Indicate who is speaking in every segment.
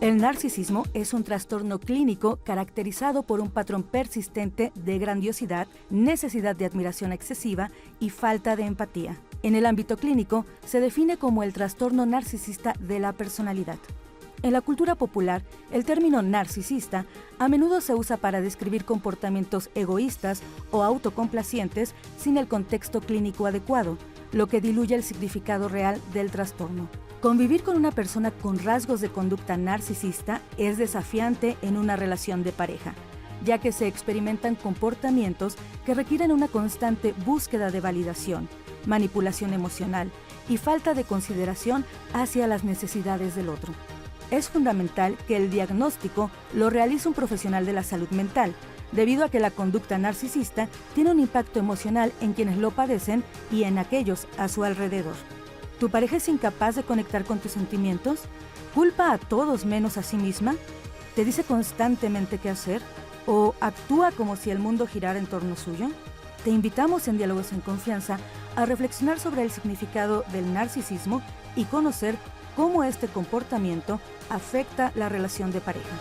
Speaker 1: El narcisismo es un trastorno clínico caracterizado por un patrón persistente de grandiosidad, necesidad de admiración excesiva y falta de empatía. En el ámbito clínico, se define como el trastorno narcisista de la personalidad. En la cultura popular, el término narcisista a menudo se usa para describir comportamientos egoístas o autocomplacientes sin el contexto clínico adecuado, lo que diluye el significado real del trastorno. Convivir con una persona con rasgos de conducta narcisista es desafiante en una relación de pareja, ya que se experimentan comportamientos que requieren una constante búsqueda de validación, manipulación emocional y falta de consideración hacia las necesidades del otro. Es fundamental que el diagnóstico lo realice un profesional de la salud mental, debido a que la conducta narcisista tiene un impacto emocional en quienes lo padecen y en aquellos a su alrededor. ¿Tu pareja es incapaz de conectar con tus sentimientos? ¿Culpa a todos menos a sí misma? ¿Te dice constantemente qué hacer? ¿O actúa como si el mundo girara en torno suyo? Te invitamos en Diálogos en Confianza a reflexionar sobre el significado del narcisismo y conocer cómo este comportamiento afecta la relación de pareja.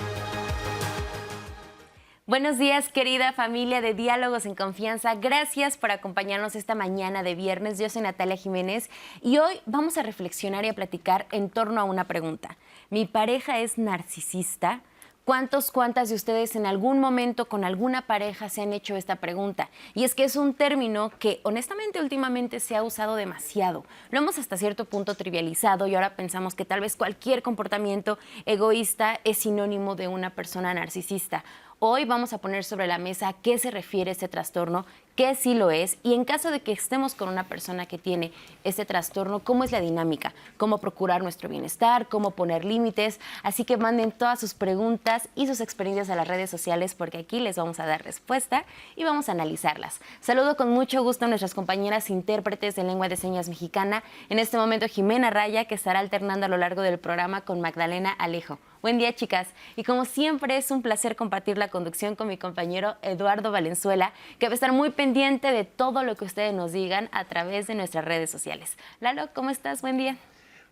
Speaker 2: Buenos días, querida familia de Diálogos en Confianza. Gracias por acompañarnos esta mañana de viernes. Yo soy Natalia Jiménez y hoy vamos a reflexionar y a platicar en torno a una pregunta. ¿Mi pareja es narcisista? ¿Cuántas de ustedes en algún momento con alguna pareja se han hecho esta pregunta? Y es que es un término que honestamente últimamente se ha usado demasiado. Lo hemos hasta cierto punto trivializado y ahora pensamos que tal vez cualquier comportamiento egoísta es sinónimo de una persona narcisista. Hoy vamos a poner sobre la mesa a qué se refiere este trastorno, qué sí lo es, y en caso de que estemos con una persona que tiene este trastorno, cómo es la dinámica, cómo procurar nuestro bienestar, cómo poner límites. Así que manden todas sus preguntas y sus experiencias a las redes sociales porque aquí les vamos a dar respuesta y vamos a analizarlas. Saludo con mucho gusto a nuestras compañeras intérpretes de lengua de señas mexicana. En este momento Jimena Raya, que estará alternando a lo largo del programa con Magdalena Alejo. Buen día, chicas. Y como siempre es un placer compartir la conducción con mi compañero Eduardo Valenzuela, que va a estar muy pendiente de todo lo que ustedes nos digan a través de nuestras redes sociales. Lalo, ¿cómo estás? Buen día.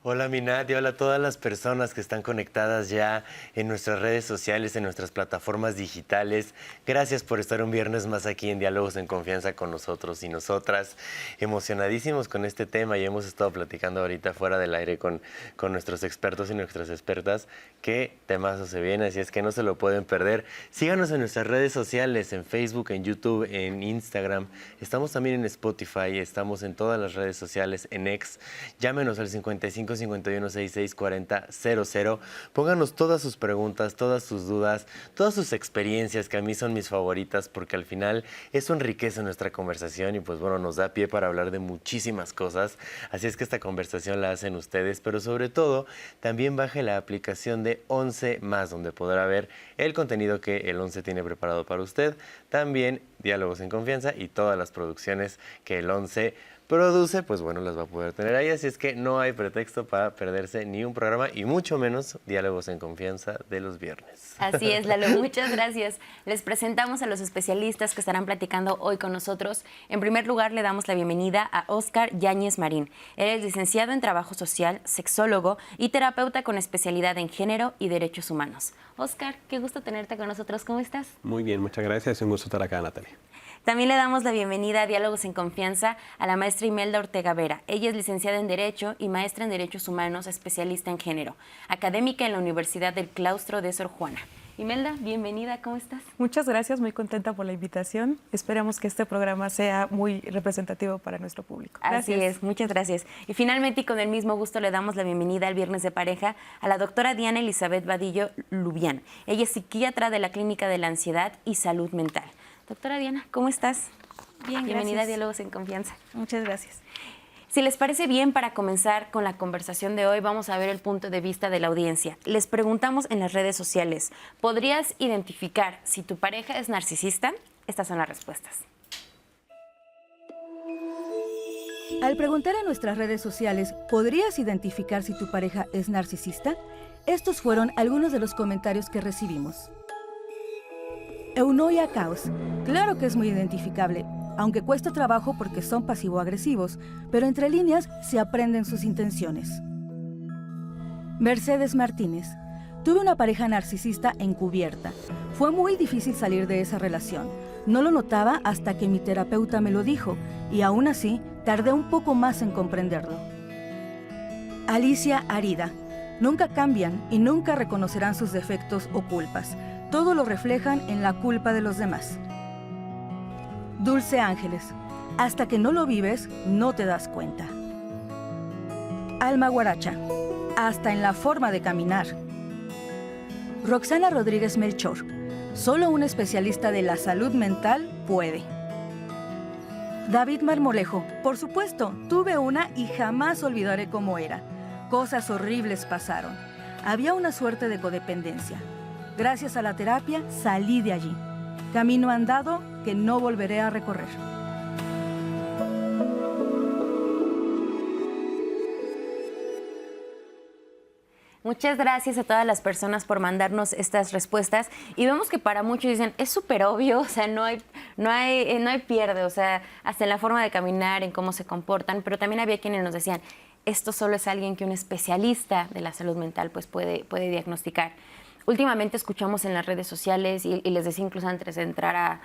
Speaker 3: Hola, mi Nat, y hola a todas las personas que están conectadas ya en nuestras redes sociales, en nuestras plataformas digitales. Gracias por estar un viernes más aquí en Diálogos en Confianza con nosotros y nosotras. Emocionadísimos con este tema y hemos estado platicando ahorita fuera del aire con nuestros expertos y nuestras expertas. Qué temazo se viene, así es que no se lo pueden perder. Síganos en nuestras redes sociales, en Facebook, en YouTube, en Instagram. Estamos también en Spotify, estamos en todas las redes sociales, en X. Llámenos al 55 51 66 40 00. Pónganos todas sus preguntas, todas sus dudas, todas sus experiencias, que a mí son mis favoritas, porque al final eso enriquece nuestra conversación y pues bueno, nos da pie para hablar de muchísimas cosas. Así es que esta conversación la hacen ustedes, pero sobre todo también baje la aplicación de 11 más, donde podrá ver el contenido que el 11 tiene preparado para usted. También Diálogos en Confianza y todas las producciones que el 11 produce, pues bueno, las va a poder tener ahí, así es que no hay pretexto para perderse ni un programa y mucho menos Diálogos en Confianza de los viernes.
Speaker 2: Así es, Lalo, muchas gracias. Les presentamos a los especialistas que estarán platicando hoy con nosotros. En primer lugar, le damos la bienvenida a Óscar Yáñez Marín. Él es licenciado en Trabajo Social, sexólogo y terapeuta con especialidad en Género y Derechos Humanos. Óscar, qué gusto tenerte con nosotros. ¿Cómo estás?
Speaker 4: Muy bien, muchas gracias. Es un gusto estar acá, Natalia.
Speaker 2: También le damos la bienvenida a Diálogos en Confianza a la maestra Imelda Ortega Vera. Ella es licenciada en Derecho y maestra en Derechos Humanos, especialista en Género, académica en la Universidad del Claustro de Sor Juana. Imelda, bienvenida, ¿cómo estás?
Speaker 5: Muchas gracias, muy contenta por la invitación. Esperamos que este programa sea muy representativo para nuestro público.
Speaker 2: Gracias. Así es, muchas gracias. Y finalmente, y con el mismo gusto, le damos la bienvenida al Viernes de Pareja a la doctora Diana Elizabeth Vadillo Lubián. Ella es psiquiatra de la Clínica de la Ansiedad y Salud Mental. Doctora Diana, ¿cómo estás?
Speaker 5: Bien,
Speaker 2: bienvenida
Speaker 5: gracias.
Speaker 2: a Diálogos en Confianza.
Speaker 5: Muchas gracias.
Speaker 2: Si les parece bien, para comenzar con la conversación de hoy, vamos a ver el punto de vista de la audiencia. Les preguntamos en las redes sociales, ¿podrías identificar si tu pareja es narcisista? Estas son las respuestas.
Speaker 1: Al preguntar en nuestras redes sociales, ¿podrías identificar si tu pareja es narcisista? Estos fueron algunos de los comentarios que recibimos. Eunoia Caos. Claro que es muy identificable, aunque cuesta trabajo porque son pasivo-agresivos, pero entre líneas se aprenden sus intenciones. Mercedes Martínez. Tuve una pareja narcisista encubierta. Fue muy difícil salir de esa relación. No lo notaba hasta que mi terapeuta me lo dijo, y aún así tardé un poco más en comprenderlo. Alicia Arida. Nunca cambian y nunca reconocerán sus defectos o culpas. Todo lo reflejan en la culpa de los demás. Dulce Ángeles. Hasta que no lo vives, no te das cuenta. Alma Guaracha. Hasta en la forma de caminar. Roxana Rodríguez Melchor. Solo un especialista de la salud mental puede. David Marmolejo. Por supuesto, tuve una y jamás olvidaré cómo era. Cosas horribles pasaron. Había una suerte de codependencia. Gracias a la terapia salí de allí. Camino andado que no volveré a recorrer.
Speaker 2: Muchas gracias a todas las personas por mandarnos estas respuestas. Y vemos que para muchos dicen, es súper obvio, o sea, no hay pierde, o sea, hasta en la forma de caminar, en cómo se comportan. Pero también había quienes nos decían, esto solo es alguien que un especialista de la salud mental pues puede diagnosticar. Últimamente escuchamos en las redes sociales y les decía incluso antes de entrar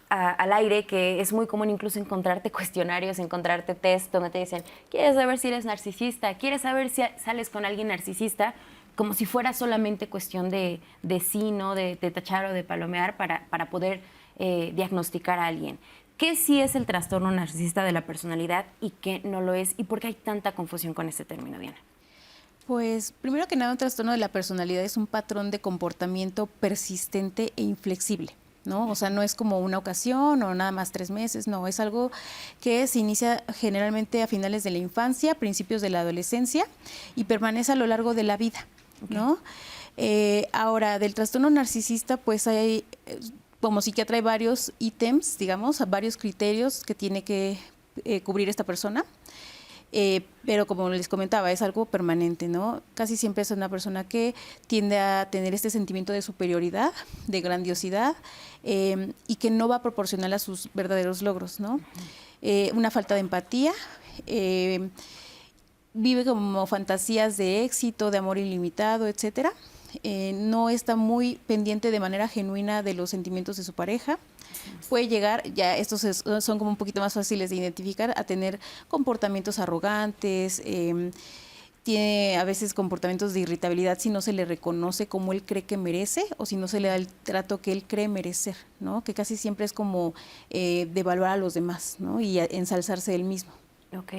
Speaker 2: al aire que es muy común incluso encontrarte cuestionarios, encontrarte test donde te dicen, ¿quieres saber si eres narcisista? ¿Quieres saber si sales con alguien narcisista? Como si fuera solamente cuestión de sí, ¿no? De tachar o de palomear para poder diagnosticar a alguien. ¿Qué sí es el trastorno narcisista de la personalidad y qué no lo es? ¿Y por qué hay tanta confusión con este término, Diana?
Speaker 6: Pues, primero que nada, un trastorno de la personalidad es un patrón de comportamiento persistente e inflexible, ¿no? O sea, no es como una ocasión o nada más 3 meses, no, es algo que se inicia generalmente a finales de la infancia, principios de la adolescencia y permanece a lo largo de la vida, ¿no? Ahora, del trastorno narcisista, pues hay... Como psiquiatra hay varios ítems, digamos, varios criterios que tiene que cubrir esta persona, pero como les comentaba, es algo permanente, ¿no? Casi siempre es una persona que tiende a tener este sentimiento de superioridad, de grandiosidad, y que no va a proporcionar a sus verdaderos logros, ¿no? Una falta de empatía, vive como fantasías de éxito, de amor ilimitado, etcétera. No está muy pendiente de manera genuina de los sentimientos de su pareja. Puede llegar, ya estos son como un poquito más fáciles de identificar, a tener comportamientos arrogantes, tiene a veces comportamientos de irritabilidad si no se le reconoce como él cree que merece o si no se le da el trato que él cree merecer, ¿no? Que casi siempre es como devaluar a los demás, ¿no? Y ensalzarse él mismo.
Speaker 2: Ok.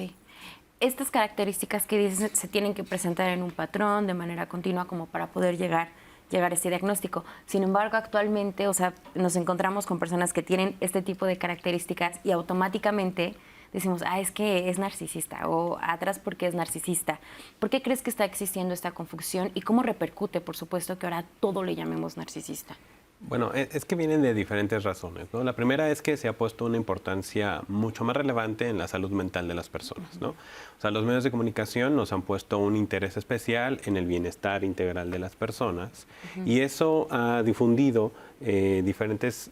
Speaker 2: Estas características que dices se tienen que presentar en un patrón de manera continua como para poder llegar a este diagnóstico. Sin embargo, actualmente, o sea, nos encontramos con personas que tienen este tipo de características y automáticamente decimos, es que es narcisista o atrás porque es narcisista. ¿Por qué crees que está existiendo esta confusión y cómo repercute, por supuesto, que ahora todo le llamemos narcisista?
Speaker 4: Bueno, es que vienen de diferentes razones, ¿no? La primera es que se ha puesto una importancia mucho más relevante en la salud mental de las personas, ¿no? O sea, los medios de comunicación nos han puesto un interés especial en el bienestar integral de las personas y eso ha difundido diferentes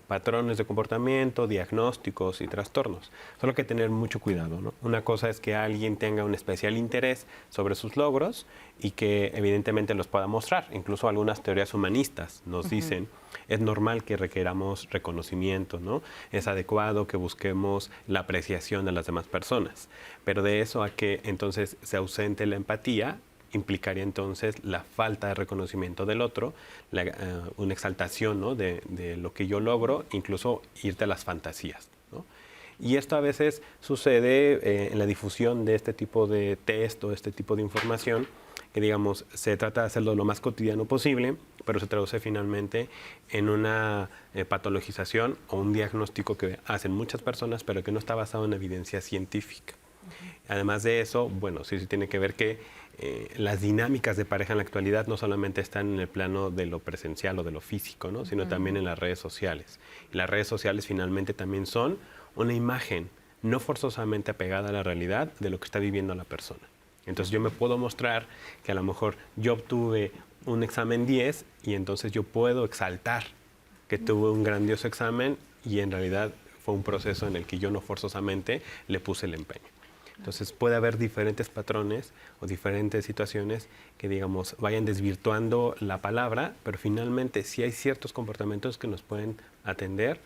Speaker 4: patrones de comportamiento, diagnósticos y trastornos. Solo hay que tener mucho cuidado, ¿no? Una cosa es que alguien tenga un especial interés sobre sus logros y que evidentemente los pueda mostrar. Incluso algunas teorías humanistas nos dicen, es normal que requeramos reconocimiento, ¿no? Es adecuado que busquemos la apreciación de las demás personas. Pero de eso a que entonces se ausente la empatía, implicaría entonces la falta de reconocimiento del otro, una exaltación, ¿no? de lo que yo logro, incluso irte a las fantasías, ¿no? Y esto a veces sucede en la difusión de este tipo de test o este tipo de información, que digamos, se trata de hacerlo lo más cotidiano posible, pero se traduce finalmente en una patologización o un diagnóstico que hacen muchas personas, pero que no está basado en evidencia científica. Además de eso, bueno, sí tiene que ver que las dinámicas de pareja en la actualidad no solamente están en el plano de lo presencial o de lo físico, ¿no? Sino también en las redes sociales. Y las redes sociales finalmente también son una imagen no forzosamente apegada a la realidad de lo que está viviendo la persona. Entonces yo me puedo mostrar que a lo mejor yo obtuve un examen 10 y entonces yo puedo exaltar que tuve un grandioso examen y en realidad fue un proceso en el que yo no forzosamente le puse el empeño. Entonces puede haber diferentes patrones o diferentes situaciones que, digamos, vayan desvirtuando la palabra, pero finalmente sí hay ciertos comportamientos que nos pueden atender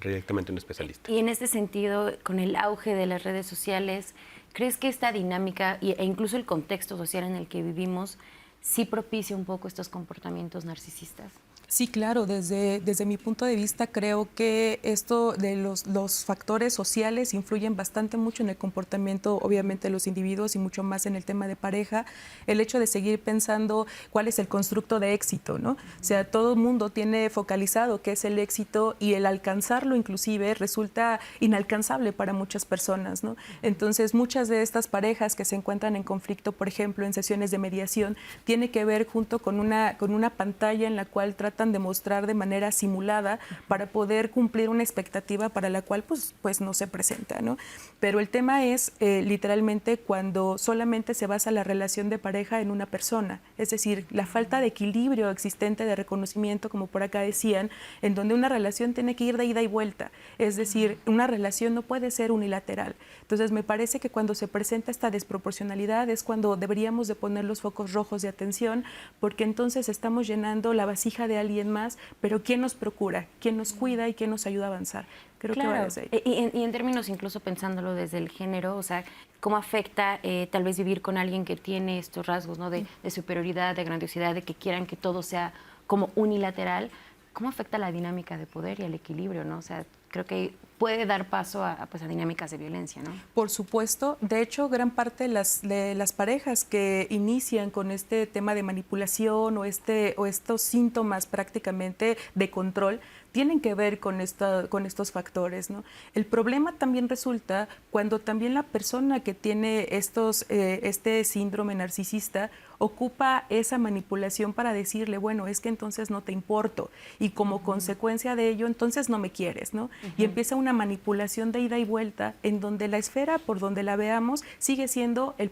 Speaker 4: directamente a un especialista.
Speaker 2: Y en este sentido, con el auge de las redes sociales, ¿crees que esta dinámica e incluso el contexto social en el que vivimos sí propicia un poco estos comportamientos narcisistas?
Speaker 5: Sí, claro, desde mi punto de vista creo que esto de los factores sociales influyen bastante mucho en el comportamiento, obviamente, de los individuos y mucho más en el tema de pareja. El hecho de seguir pensando cuál es el constructo de éxito, ¿no? O sea, todo el mundo tiene focalizado qué es el éxito y el alcanzarlo inclusive resulta inalcanzable para muchas personas, ¿no? Entonces, muchas de estas parejas que se encuentran en conflicto, por ejemplo, en sesiones de mediación, tiene que ver junto con una pantalla en la cual tratan de mostrar de manera simulada para poder cumplir una expectativa para la cual pues no se presenta, ¿no? Pero el tema es literalmente cuando solamente se basa la relación de pareja en una persona, es decir, la falta de equilibrio existente de reconocimiento, como por acá decían, en donde una relación tiene que ir de ida y vuelta, es decir, una relación no puede ser unilateral. Entonces me parece que cuando se presenta esta desproporcionalidad es cuando deberíamos de poner los focos rojos de atención, porque entonces estamos llenando la vasija de alguien más, pero ¿quién nos procura? ¿Quién nos cuida y quién nos ayuda a avanzar? Creo que va desde ahí.
Speaker 2: Y en términos incluso pensándolo desde el género, o sea, ¿cómo afecta tal vez vivir con alguien que tiene estos rasgos, ¿no? de superioridad, de grandiosidad, de que quieran que todo sea como unilateral? ¿Cómo afecta la dinámica de poder y el equilibrio, ¿no? O sea, creo que puede dar paso a dinámicas de violencia, ¿no?
Speaker 5: Por supuesto. De hecho, gran parte de las parejas que inician con este tema de manipulación o estos síntomas prácticamente de control tienen que ver con estos factores, ¿no? El problema también resulta cuando también la persona que tiene este síndrome narcisista ocupa esa manipulación para decirle, bueno, es que entonces no te importo y como consecuencia de ello, entonces no me quieres, ¿no? Y empieza una manipulación de ida y vuelta en donde la esfera, por donde la veamos, sigue siendo el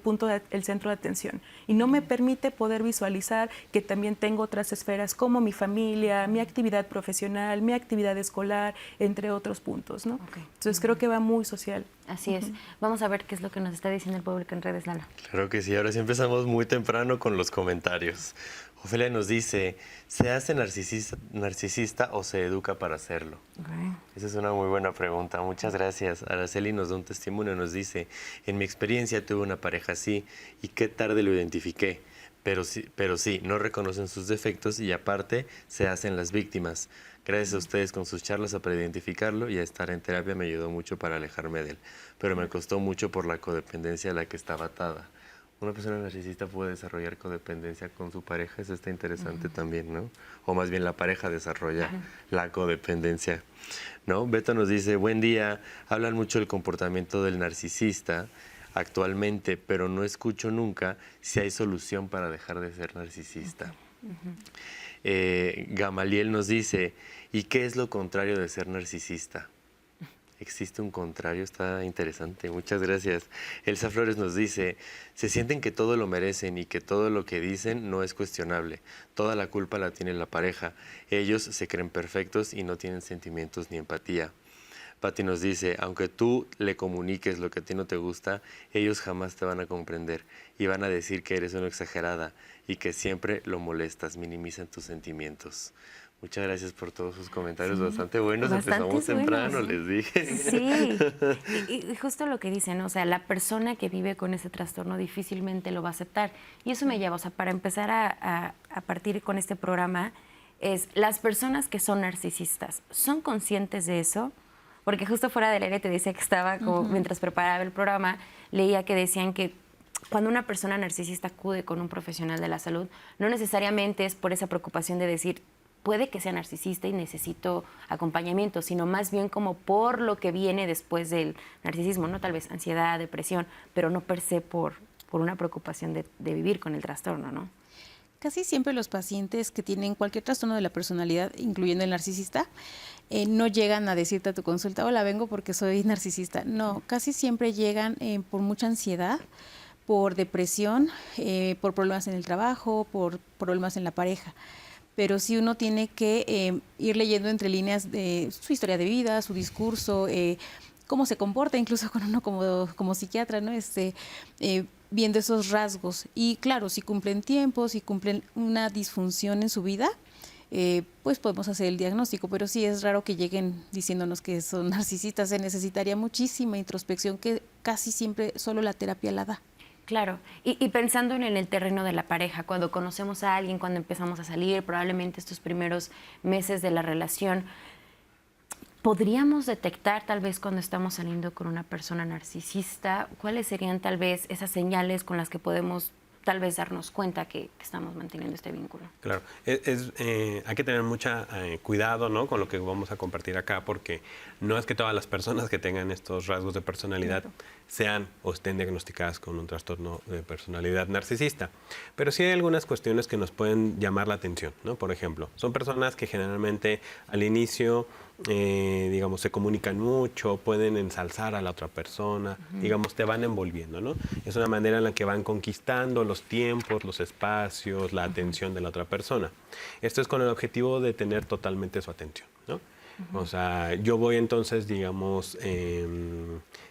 Speaker 5: centro de atención y no me permite poder visualizar que también tengo otras esferas como mi familia, mi actividad profesional, mi actividad escolar, entre otros puntos, ¿no?
Speaker 2: Okay.
Speaker 5: Entonces creo que va muy social.
Speaker 2: Así es. Vamos a ver qué es lo que nos está diciendo el público en redes, Lalo.
Speaker 3: Claro que sí, ahora sí empezamos muy temprano con los comentarios. Ofelia nos dice, ¿se hace narcisista o se educa para hacerlo?
Speaker 2: Okay.
Speaker 3: Esa es una muy buena pregunta, muchas gracias. Araceli nos da un testimonio, nos dice, en mi experiencia tuve una pareja así y qué tarde lo identifiqué, pero sí, no reconocen sus defectos y aparte se hacen las víctimas. Gracias a ustedes con sus charlas para identificarlo y a estar en terapia me ayudó mucho para alejarme de él, pero me costó mucho por la codependencia a la que estaba atada. Una persona narcisista puede desarrollar codependencia con su pareja, eso está interesante también, ¿no? O más bien la pareja desarrolla la codependencia, ¿no? Beto nos dice, buen día, hablan mucho del comportamiento del narcisista actualmente, pero no escucho nunca si hay solución para dejar de ser narcisista. Gamaliel nos dice, ¿y qué es lo contrario de ser narcisista? ¿Existe un contrario? Está interesante, muchas gracias. Elsa Flores nos dice, se sienten que todo lo merecen y que todo lo que dicen no es cuestionable. Toda la culpa la tiene la pareja. Ellos se creen perfectos y no tienen sentimientos ni empatía. Pati nos dice, aunque tú le comuniques lo que a ti no te gusta, ellos jamás te van a comprender y van a decir que eres una exagerada y que siempre lo molestas, minimizan tus sentimientos. Muchas gracias por todos sus comentarios, bastante buenos. Empezamos temprano, les dije.
Speaker 2: Sí, y justo lo que dicen, ¿no? O sea, la persona que vive con ese trastorno difícilmente lo va a aceptar. Y eso me lleva, o sea, para empezar a partir con este programa, es las personas que son narcisistas, ¿son conscientes de eso? Porque justo fuera del aire te decía que estaba, como mientras preparaba el programa, leía que decían que cuando una persona narcisista acude con un profesional de la salud, no necesariamente es por esa preocupación de decir, puede que sea narcisista y necesito acompañamiento, sino más bien como por lo que viene después del narcisismo, ¿no? Tal vez ansiedad, depresión, pero no per se por una preocupación de vivir con el trastorno, ¿no?
Speaker 6: Casi siempre los pacientes que tienen cualquier trastorno de la personalidad, incluyendo el narcisista, no llegan a decirte a tu consulta, hola, vengo porque soy narcisista. No, casi siempre llegan por mucha ansiedad, por depresión, por problemas en el trabajo, por problemas en la pareja. Pero sí uno tiene que ir leyendo entre líneas de su historia de vida, su discurso, cómo se comporta, incluso con uno como psiquiatra, ¿no? Viendo esos rasgos. Y claro, si cumplen tiempos, si cumplen una disfunción en su vida, pues podemos hacer el diagnóstico, pero sí es raro que lleguen diciéndonos que son narcisistas. Se necesitaría muchísima introspección que casi siempre solo la terapia la da.
Speaker 2: Claro, y pensando en el terreno de la pareja, cuando conocemos a alguien, cuando empezamos a salir, probablemente estos primeros meses de la relación, ¿podríamos detectar tal vez cuando estamos saliendo con una persona narcisista? ¿Cuáles serían tal vez esas señales con las que podemos tal vez darnos cuenta que estamos manteniendo este vínculo?
Speaker 4: Claro, hay que tener mucha cuidado, ¿no?, con lo que vamos a compartir acá, porque no es que todas las personas que tengan estos rasgos de personalidad sean o estén diagnosticadas con un trastorno de personalidad narcisista. Pero sí hay algunas cuestiones que nos pueden llamar la atención, ¿no? Por ejemplo, son personas que generalmente al inicio, digamos, se comunican mucho, pueden ensalzar a la otra persona, digamos, te van envolviendo, ¿no? Es una manera en la que van conquistando los tiempos, los espacios, la atención de la otra persona. Esto es con el objetivo de tener totalmente su atención, ¿no? O sea, yo voy entonces, digamos,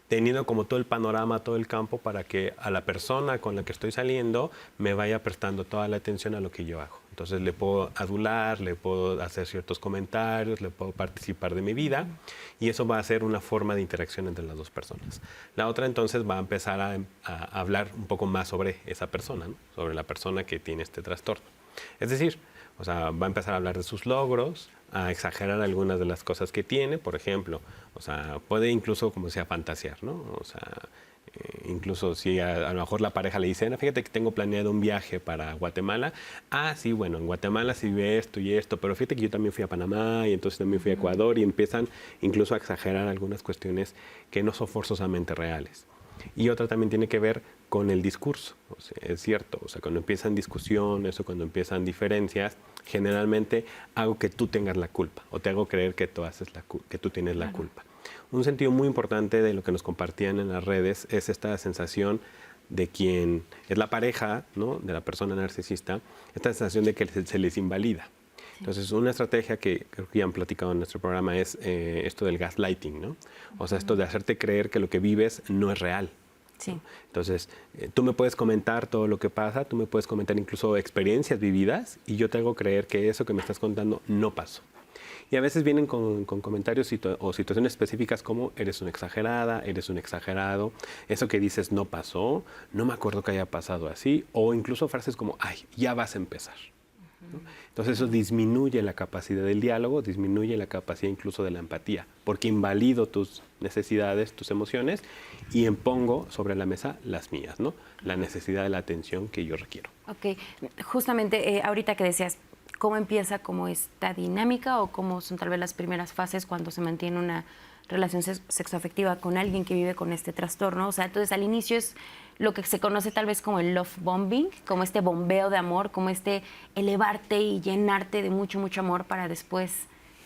Speaker 4: teniendo como todo el panorama, todo el campo, para que a la persona con la que estoy saliendo me vaya prestando toda la atención a lo que yo hago. Entonces le puedo adular, le puedo hacer ciertos comentarios, le puedo participar de mi vida, y eso va a ser una forma de interacción entre las dos personas. La otra entonces va a empezar a hablar un poco más sobre esa persona, ¿no?, sobre la persona que tiene este trastorno. Es decir, o sea, va a empezar a hablar de sus logros, a exagerar algunas de las cosas que tiene, por ejemplo. O sea, puede incluso, como sea, fantasear, ¿no? O sea, incluso si a lo mejor la pareja le dice, fíjate que tengo planeado un viaje para Guatemala. Ah, sí, bueno, en Guatemala sí ve esto y esto, pero fíjate que yo también fui a Panamá y entonces también fui a Ecuador, y empiezan incluso a exagerar algunas cuestiones que no son forzosamente reales. Y otra también tiene que ver con el discurso. O sea, es cierto, o sea, cuando empiezan discusiones o cuando empiezan diferencias, generalmente hago que tú tengas la culpa o te hago creer que tú tienes la culpa. Un sentido muy importante de lo que nos compartían en las redes es esta sensación de quien es la pareja, ¿no?, de la persona narcisista, esta sensación de que se les invalida. Entonces, una estrategia que creo que ya han platicado en nuestro programa es esto del gaslighting, ¿no? O sea, esto de hacerte creer que lo que vives no es real.
Speaker 2: Sí.
Speaker 4: ¿no? Entonces, tú me puedes comentar todo lo que pasa, tú me puedes comentar incluso experiencias vividas, y yo te hago creer que eso que me estás contando no pasó. Y a veces vienen con comentarios o situaciones específicas como eres una exagerada, eres un exagerado, eso que dices no pasó, no me acuerdo que haya pasado así, o incluso frases como, ay, ya vas a empezar. ¿no? Entonces eso disminuye la capacidad del diálogo, disminuye la capacidad incluso de la empatía, porque invalido tus necesidades, tus emociones, y pongo sobre la mesa las mías, ¿no? La necesidad de la atención que yo requiero.
Speaker 2: Ok, justamente ahorita que decías, ¿cómo empieza como esta dinámica o cómo son tal vez las primeras fases cuando se mantiene una relación sexoafectiva con alguien que vive con este trastorno? O sea, entonces al inicio es lo que se conoce tal vez como el love bombing, como este bombeo de amor, como este elevarte y llenarte de mucho, mucho amor para después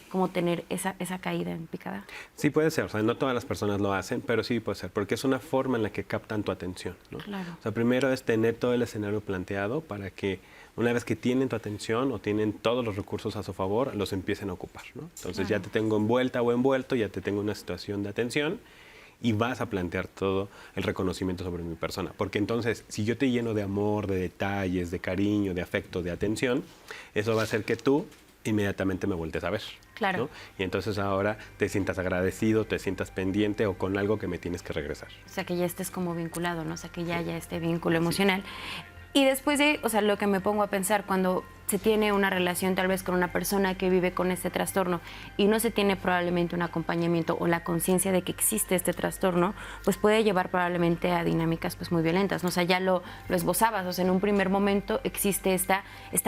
Speaker 2: como tener esa caída en picada.
Speaker 4: Sí, puede ser. O sea, no todas las personas lo hacen, pero sí puede ser, porque es una forma en la que captan tu atención, ¿no?
Speaker 2: Claro.
Speaker 4: O sea, primero es tener todo el escenario planteado para que una vez que tienen tu atención o tienen todos los recursos a su favor, los empiecen a ocupar, ¿no? Entonces ya te tengo envuelta o envuelto, ya te tengo una situación de atención, y vas a plantear todo el reconocimiento sobre mi persona. Porque entonces, si yo te lleno de amor, de detalles, de cariño, de afecto, de atención, eso va a hacer que tú inmediatamente me voltees a ver.
Speaker 2: Claro.
Speaker 4: ¿no? Y entonces ahora te sientas agradecido, te sientas pendiente o con algo que me tienes que regresar.
Speaker 2: O sea, que ya estés como vinculado, ¿no? O sea, que ya haya este vínculo emocional. Y después de, o sea, lo que me pongo a pensar cuando se tiene una relación tal vez con una persona que vive con este trastorno y no se tiene probablemente un acompañamiento o la conciencia de que existe este trastorno, pues puede llevar probablemente a dinámicas pues muy violentas, ¿no? O sea, ya lo esbozabas, o sea, en un primer momento existe esta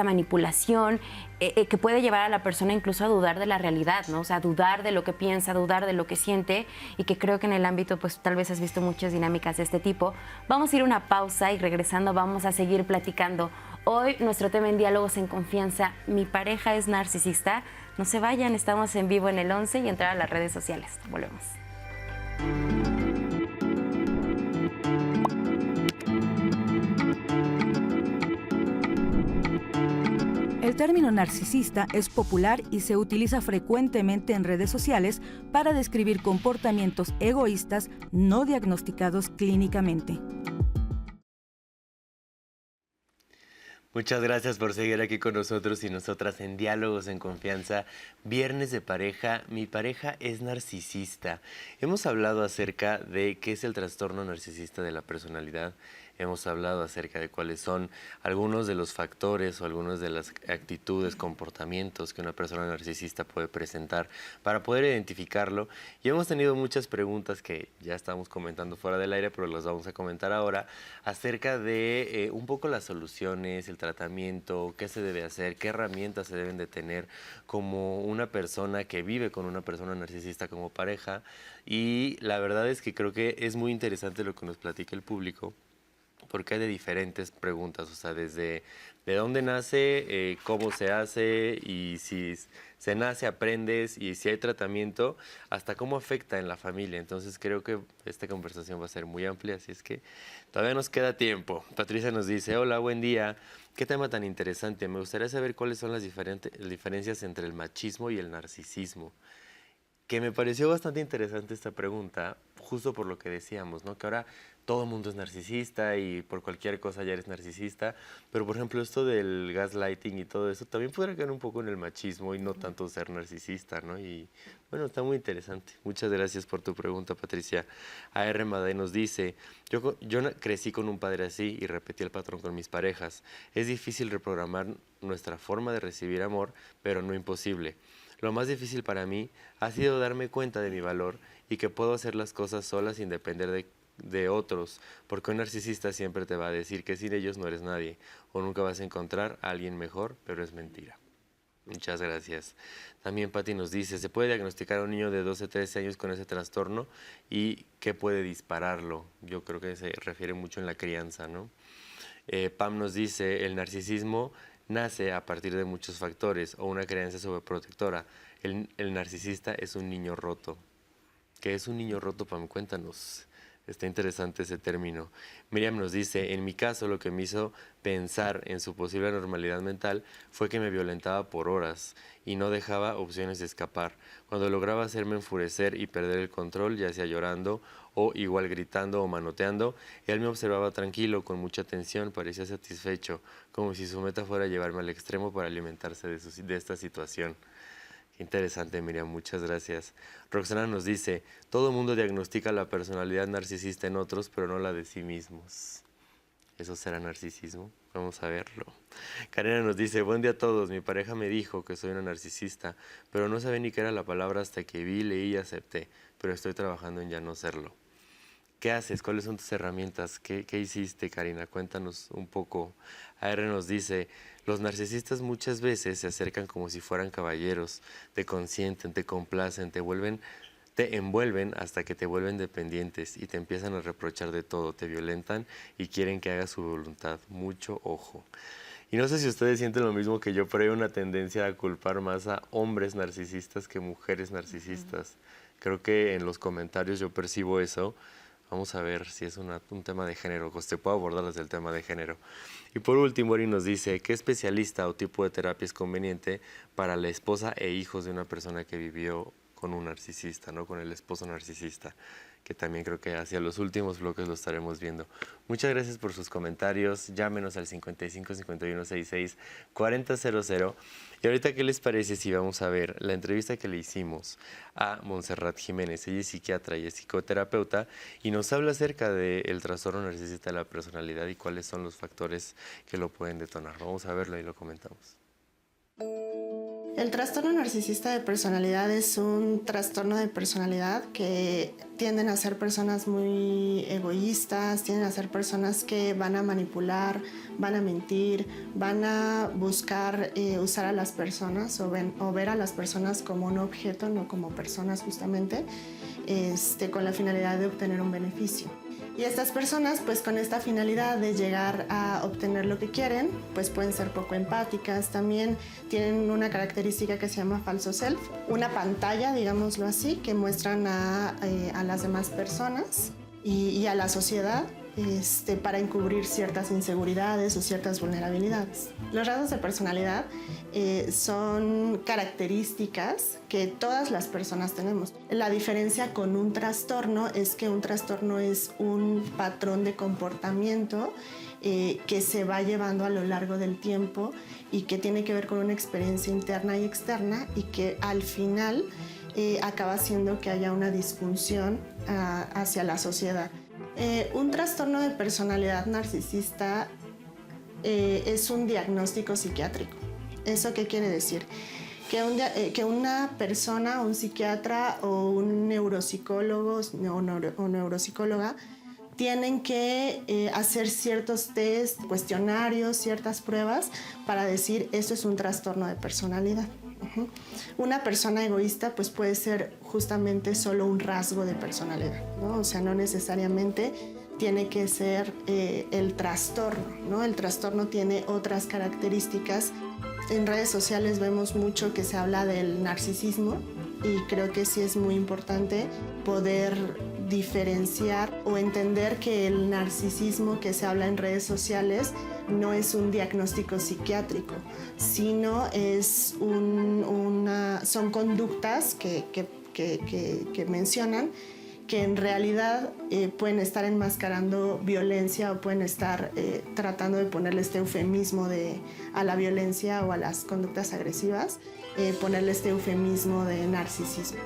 Speaker 2: manipulación que puede llevar a la persona incluso a dudar de la realidad, ¿no? O sea, dudar de lo que piensa, dudar de lo que siente, y que creo que en el ámbito pues tal vez has visto muchas dinámicas de este tipo. Vamos a ir a una pausa y regresando vamos a seguir platicando. Hoy nuestro tema en Diálogos en Confianza, mi pareja es narcisista. No se vayan, estamos en vivo en el 11 y entrar a las redes sociales. Volvemos.
Speaker 1: El término narcisista es popular y se utiliza frecuentemente en redes sociales para describir comportamientos egoístas no diagnosticados clínicamente.
Speaker 3: Muchas gracias por seguir aquí con nosotros y nosotras en Diálogos en Confianza. Viernes de pareja, mi pareja es narcisista. Hemos hablado acerca de qué es el trastorno narcisista de la personalidad. Hemos hablado acerca de cuáles son algunos de los factores o algunas de las actitudes, comportamientos que una persona narcisista puede presentar para poder identificarlo. Y hemos tenido muchas preguntas que ya estamos comentando fuera del aire, pero las vamos a comentar ahora, acerca de un poco las soluciones, el tratamiento, qué se debe hacer, qué herramientas se deben de tener como una persona que vive con una persona narcisista como pareja. Y la verdad es que creo que es muy interesante lo que nos platica el público, porque hay de diferentes preguntas, o sea, desde de dónde nace, cómo se hace, y si se nace, aprendes, y si hay tratamiento, hasta cómo afecta en la familia. Entonces creo que esta conversación va a ser muy amplia, así es que todavía nos queda tiempo. Patricia nos dice, hola, buen día, qué tema tan interesante, me gustaría saber cuáles son las diferencias entre el machismo y el narcisismo. Que me pareció bastante interesante esta pregunta, justo por lo que decíamos, ¿no? Que ahora todo el mundo es narcisista y por cualquier cosa ya eres narcisista, pero por ejemplo esto del gaslighting y todo eso también podría caer un poco en el machismo y no tanto ser narcisista, ¿no? Y bueno, está muy interesante. Muchas gracias por tu pregunta, Patricia. A.R. Madey nos dice, yo crecí con un padre así y repetí el patrón con mis parejas. Es difícil reprogramar nuestra forma de recibir amor, pero no imposible. Lo más difícil para mí ha sido darme cuenta de mi valor y que puedo hacer las cosas solas sin depender de otros, porque un narcisista siempre te va a decir que sin ellos no eres nadie o nunca vas a encontrar a alguien mejor, pero es mentira. Muchas gracias. También Patti nos dice, ¿se puede diagnosticar a un niño de 12, 13 años con ese trastorno y qué puede dispararlo? Yo creo que se refiere mucho en la crianza, ¿no? Pam nos dice, el narcisismo nace a partir de muchos factores o una creencia sobreprotectora. El narcisista es un niño roto. ¿Qué es un niño roto, Pam? Cuéntanos. Está interesante ese término. Miriam nos dice, en mi caso lo que me hizo pensar en su posible anormalidad mental fue que me violentaba por horas y no dejaba opciones de escapar. Cuando lograba hacerme enfurecer y perder el control, ya sea llorando o igual gritando o manoteando, él me observaba tranquilo, con mucha atención, parecía satisfecho, como si su meta fuera llevarme al extremo para alimentarse de esta situación. Qué interesante, Miriam, muchas gracias. Roxana nos dice, todo mundo diagnostica la personalidad narcisista en otros, pero no la de sí mismos. ¿Eso será narcisismo? Vamos a verlo. Karina nos dice, buen día a todos, mi pareja me dijo que soy una narcisista, pero no sabía ni qué era la palabra hasta que vi, leí y acepté, pero estoy trabajando en ya no serlo. ¿Qué haces? ¿Cuáles son tus herramientas? ¿Qué hiciste, Karina? Cuéntanos un poco. AR nos dice, los narcisistas muchas veces se acercan como si fueran caballeros, te consienten, te complacen, te envuelven hasta que te vuelven dependientes y te empiezan a reprochar de todo, te violentan y quieren que hagas su voluntad. Mucho ojo. Y no sé si ustedes sienten lo mismo que yo, pero hay una tendencia a culpar más a hombres narcisistas que mujeres narcisistas. Creo que en los comentarios yo percibo eso. Vamos a ver si es un tema de género, pues te puedo abordar desde el tema de género. Y por último, Eri nos dice, ¿qué especialista o tipo de terapia es conveniente para la esposa e hijos de una persona que vivió con un narcisista, ¿no? Con el esposo narcisista, que también creo que hacia los últimos bloques lo estaremos viendo. Muchas gracias por sus comentarios. Llámenos al 55 51 66 4000. Y ahorita, ¿qué les parece si vamos a ver la entrevista que le hicimos a Montserrat Jiménez? Ella es psiquiatra y es psicoterapeuta y nos habla acerca del trastorno narcisista de la personalidad y cuáles son los factores que lo pueden detonar. Vamos a verlo y lo comentamos.
Speaker 7: El trastorno narcisista de personalidad es un trastorno de personalidad que tienden a ser personas muy egoístas, tienden a ser personas que van a manipular, van a mentir, van a buscar usar a las personas o ver a las personas como un objeto, no como personas justamente, con la finalidad de obtener un beneficio. Y estas personas, pues con esta finalidad de llegar a obtener lo que quieren, pues pueden ser poco empáticas. También tienen una característica que se llama falso self, una pantalla, digámoslo así, que muestran a las demás personas y a la sociedad para encubrir ciertas inseguridades o ciertas vulnerabilidades. Los rasgos de personalidad son características que todas las personas tenemos. La diferencia con un trastorno es que un trastorno es un patrón de comportamiento que se va llevando a lo largo del tiempo y que tiene que ver con una experiencia interna y externa y que al final acaba haciendo que haya una disfunción hacia la sociedad. Un trastorno de personalidad narcisista es un diagnóstico psiquiátrico. ¿Eso qué quiere decir? Que una persona, un psiquiatra o un neuropsicólogo o neuropsicóloga tienen que hacer ciertos test, cuestionarios, ciertas pruebas para decir esto es un trastorno de personalidad. Una persona egoísta pues puede ser justamente solo un rasgo de personalidad, ¿no? O sea, no necesariamente tiene que ser el trastorno, ¿no? El trastorno tiene otras características. En redes sociales vemos mucho que se habla del narcisismo y creo que sí es muy importante poder diferenciar o entender que el narcisismo que se habla en redes sociales no es un diagnóstico psiquiátrico, sino es son conductas que mencionan que en realidad pueden estar enmascarando violencia o pueden estar tratando de ponerle este eufemismo a la violencia o a las conductas agresivas, ponerle este eufemismo de narcisismo.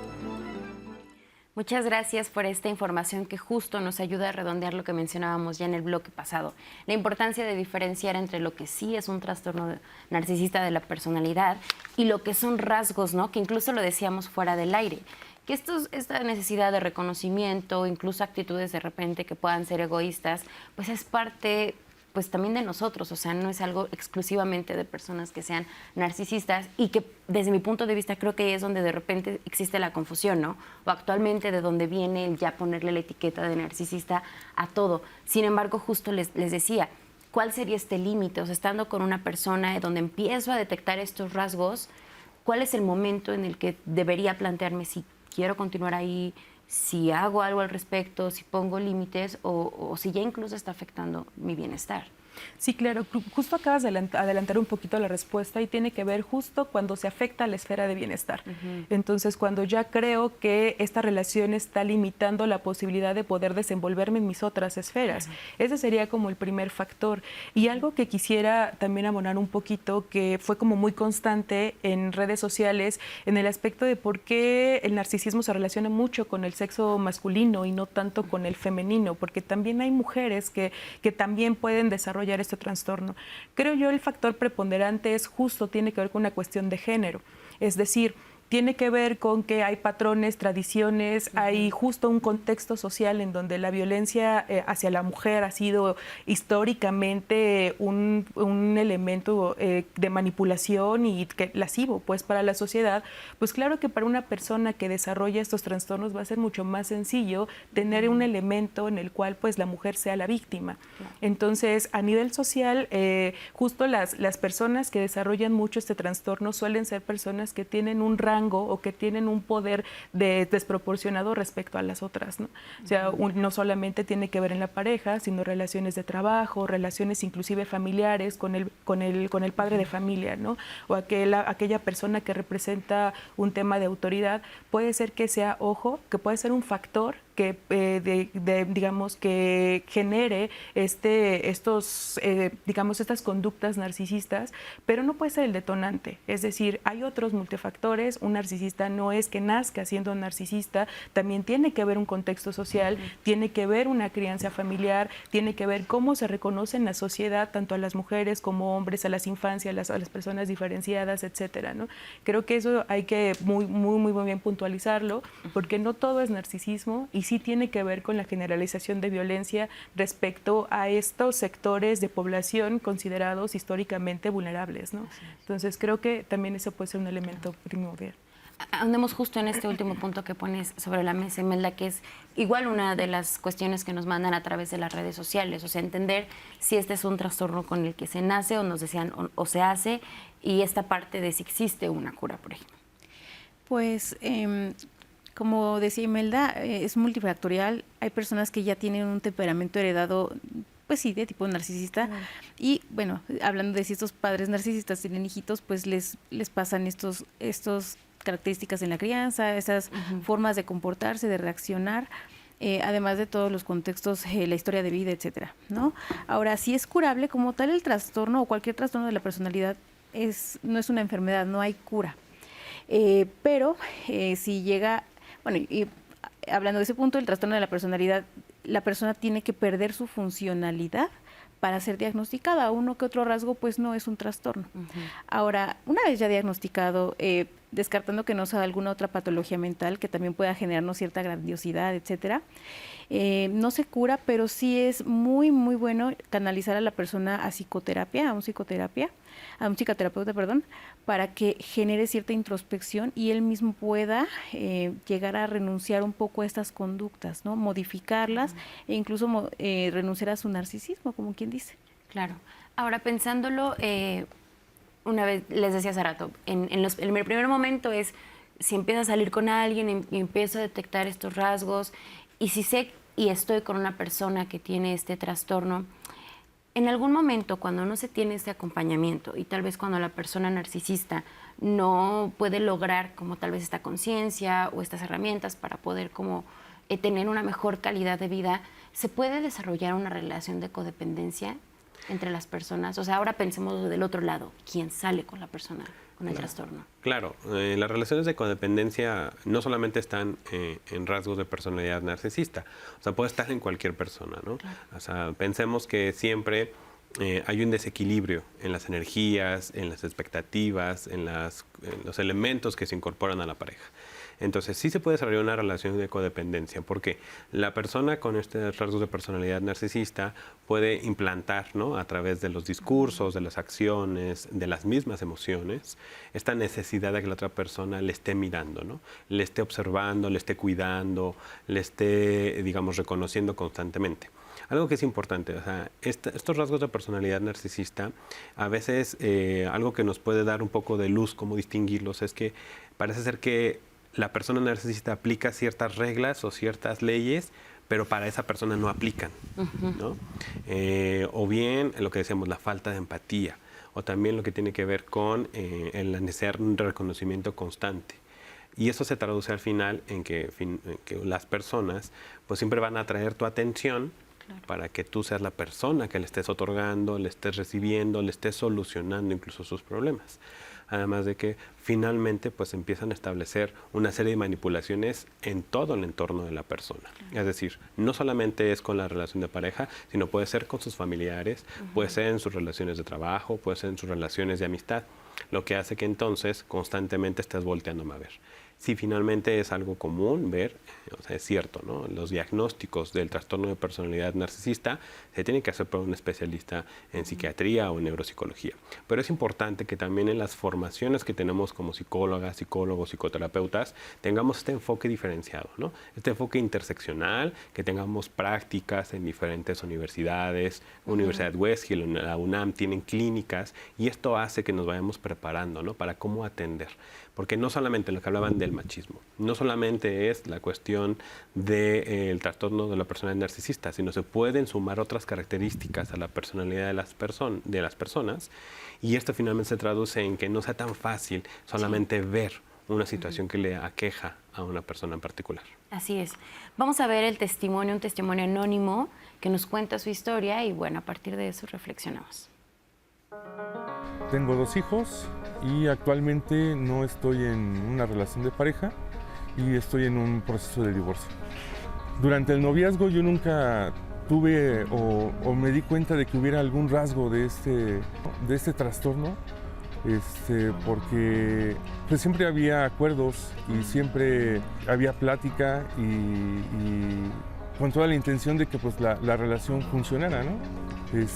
Speaker 2: Muchas gracias por esta información que justo nos ayuda a redondear lo que mencionábamos ya en el bloque pasado. La importancia de diferenciar entre lo que sí es un trastorno narcisista de la personalidad y lo que son rasgos, ¿no? Que incluso lo decíamos fuera del aire. Que esta necesidad de reconocimiento, incluso actitudes de repente que puedan ser egoístas, pues es parte pues también de nosotros, o sea, no es algo exclusivamente de personas que sean narcisistas y que desde mi punto de vista creo que es donde de repente existe la confusión, ¿no? O actualmente de donde viene el ya ponerle la etiqueta de narcisista a todo. Sin embargo, justo les decía, ¿cuál sería este límite? O sea, estando con una persona donde empiezo a detectar estos rasgos, ¿cuál es el momento en el que debería plantearme si quiero continuar ahí, si hago algo al respecto, si pongo límites o si ya incluso está afectando mi bienestar?
Speaker 5: Sí, claro. Justo acabas de adelantar un poquito la respuesta y tiene que ver justo cuando se afecta a la esfera de bienestar. Entonces, cuando ya creo que esta relación está limitando la posibilidad de poder desenvolverme en mis otras esferas. Ese sería como el primer factor. Y algo que quisiera también abonar un poquito, que fue como muy constante en redes sociales, en el aspecto de por qué el narcisismo se relaciona mucho con el sexo masculino y no tanto con el femenino, porque también hay mujeres que también pueden desarrollar este trastorno. Creo yo el factor preponderante es justo, tiene que ver con una cuestión de género, es decir, tiene que ver con que hay patrones, tradiciones, hay justo un contexto social en donde la violencia hacia la mujer ha sido históricamente un elemento de manipulación y lascivo pues para la sociedad. Pues claro que para una persona que desarrolla estos trastornos va a ser mucho más sencillo tener un elemento en el cual pues la mujer sea la víctima. Entonces, a nivel social, justo las personas que desarrollan mucho este trastorno suelen ser personas que tienen un rango o que tienen un poder desproporcionado respecto a las otras, ¿no? O sea, no solamente tiene que ver en la pareja, sino relaciones de trabajo, relaciones inclusive familiares con el padre de familia, ¿no? O aquella persona que representa un tema de autoridad, puede ser que sea, que puede ser un factor que digamos que genere estas conductas narcisistas, pero no puede ser el detonante. Es decir, hay otros multifactores. Un narcisista no es que nazca siendo narcisista, también tiene que ver un contexto social, tiene que ver una crianza familiar, tiene que ver cómo se reconoce en la sociedad tanto a las mujeres como hombres, a las infancias, a las personas diferenciadas, etcétera, ¿no? Creo que eso hay que muy bien puntualizarlo, porque no todo es narcisismo y sí tiene que ver con la generalización de violencia respecto a estos sectores de población considerados históricamente vulnerables, ¿no? Entonces creo que también eso puede ser un elemento primordial.
Speaker 2: Andemos justo en este último punto que pones sobre la mesa, Imelda, que es igual una de las cuestiones que nos mandan a través de las redes sociales, o sea, entender si este es un trastorno con el que se nace o nos decían o se hace, y esta parte de si existe una cura, por ejemplo.
Speaker 6: Pues Como decía Imelda, es multifactorial. Hay personas que ya tienen un temperamento heredado, pues sí, de tipo narcisista. Y bueno, hablando de si estos padres narcisistas tienen hijitos, pues les pasan estos características en la crianza, esas formas de comportarse, de reaccionar. Además de todos los contextos, la historia de vida, etcétera, ¿no? Ahora, si es curable, como tal, el trastorno o cualquier trastorno de la personalidad no es una enfermedad, no hay cura. Pero si llega, bueno, y hablando de ese punto, el trastorno de la personalidad, la persona tiene que perder su funcionalidad para ser diagnosticada. Uno que otro rasgo, pues no es un trastorno. Ahora, una vez ya diagnosticado, descartando que no sea alguna otra patología mental que también pueda generarnos cierta grandiosidad, etcétera, no se cura, pero sí es muy, muy bueno canalizar a la persona a psicoterapia, a un psicoterapeuta, perdón, para que genere cierta introspección y él mismo pueda llegar a renunciar un poco a estas conductas, ¿no? Modificarlas e incluso renunciar a su narcisismo, como quien dice.
Speaker 2: Claro. Ahora, pensándolo, una vez les decía hace rato, en el primer momento es si empiezo a salir con alguien y empiezo a detectar estos rasgos, y si sé y estoy con una persona que tiene este trastorno, en algún momento cuando no se tiene este acompañamiento y tal vez cuando la persona narcisista no puede lograr como tal vez esta conciencia o estas herramientas para poder como tener una mejor calidad de vida, ¿se puede desarrollar una relación de codependencia entre las personas? O sea, ahora pensemos del otro lado, ¿quién sale con la persona con el trastorno?
Speaker 4: Claro, las relaciones de codependencia no solamente están en rasgos de personalidad narcisista, o sea, puede estar en cualquier persona, ¿no? Claro. O sea, pensemos que siempre hay un desequilibrio en las energías, en las expectativas, en los elementos que se incorporan a la pareja. Entonces, sí se puede desarrollar una relación de codependencia, porque la persona con estos rasgos de personalidad narcisista puede implantar, ¿no?, a través de los discursos, de las acciones, de las mismas emociones, esta necesidad de que la otra persona le esté mirando, ¿no?, le esté observando, le esté cuidando, le esté, digamos, reconociendo constantemente. Algo que es importante, o sea, estos rasgos de personalidad narcisista, a veces algo que nos puede dar un poco de luz, cómo distinguirlos, es que parece ser que la persona narcisista aplica ciertas reglas o ciertas leyes, pero para esa persona no aplican, ¿no? O bien lo que decíamos, la falta de empatía, o también lo que tiene que ver con la necesidad de un reconocimiento constante. Y eso se traduce al final en que las personas pues siempre van a atraer tu atención, claro, para que tú seas la persona que le estés otorgando, le estés recibiendo, le estés solucionando incluso sus problemas. Además de que finalmente pues empiezan a establecer una serie de manipulaciones en todo el entorno de la persona. Es decir, no solamente es con la relación de pareja, sino puede ser con sus familiares, puede ser en sus relaciones de trabajo, puede ser en sus relaciones de amistad, lo que hace que entonces constantemente estés volteándome a ver. Si finalmente es algo común ver, o sea, es cierto, ¿no?, los diagnósticos del trastorno de personalidad narcisista se tienen que hacer por un especialista en psiquiatría o neuropsicología. Pero es importante que también en las formaciones que tenemos como psicólogas, psicólogos, psicoterapeutas, tengamos este enfoque diferenciado, ¿no?, este enfoque interseccional, que tengamos prácticas en diferentes universidades, Universidad West Hill, la UNAM, tienen clínicas, y esto hace que nos vayamos preparando, ¿no?, para cómo atender. Porque no solamente lo que hablaban del machismo, no solamente es la cuestión del trastorno de la personalidad narcisista, sino se pueden sumar otras características a la personalidad de las personas, y esto finalmente se traduce en que no sea tan fácil solamente ver una situación que le aqueja a una persona en particular.
Speaker 2: Así es. Vamos a ver un testimonio anónimo que nos cuenta su historia y bueno, a partir de eso reflexionamos.
Speaker 8: Tengo 2 hijos y actualmente no estoy en una relación de pareja y estoy en un proceso de divorcio. Durante el noviazgo yo nunca tuve o me di cuenta de que hubiera algún rasgo de este trastorno, porque pues siempre había acuerdos y siempre había plática y con toda la intención de que pues la relación funcionara, ¿no?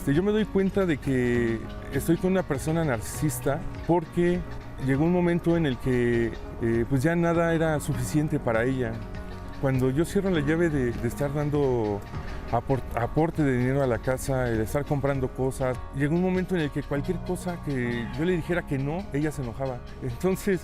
Speaker 8: Yo me doy cuenta de que estoy con una persona narcisista porque llegó un momento en el que pues ya nada era suficiente para ella. Cuando yo cierro la llave de estar dando aporte de dinero a la casa, de estar comprando cosas, llegó un momento en el que cualquier cosa que yo le dijera que no, ella se enojaba. Entonces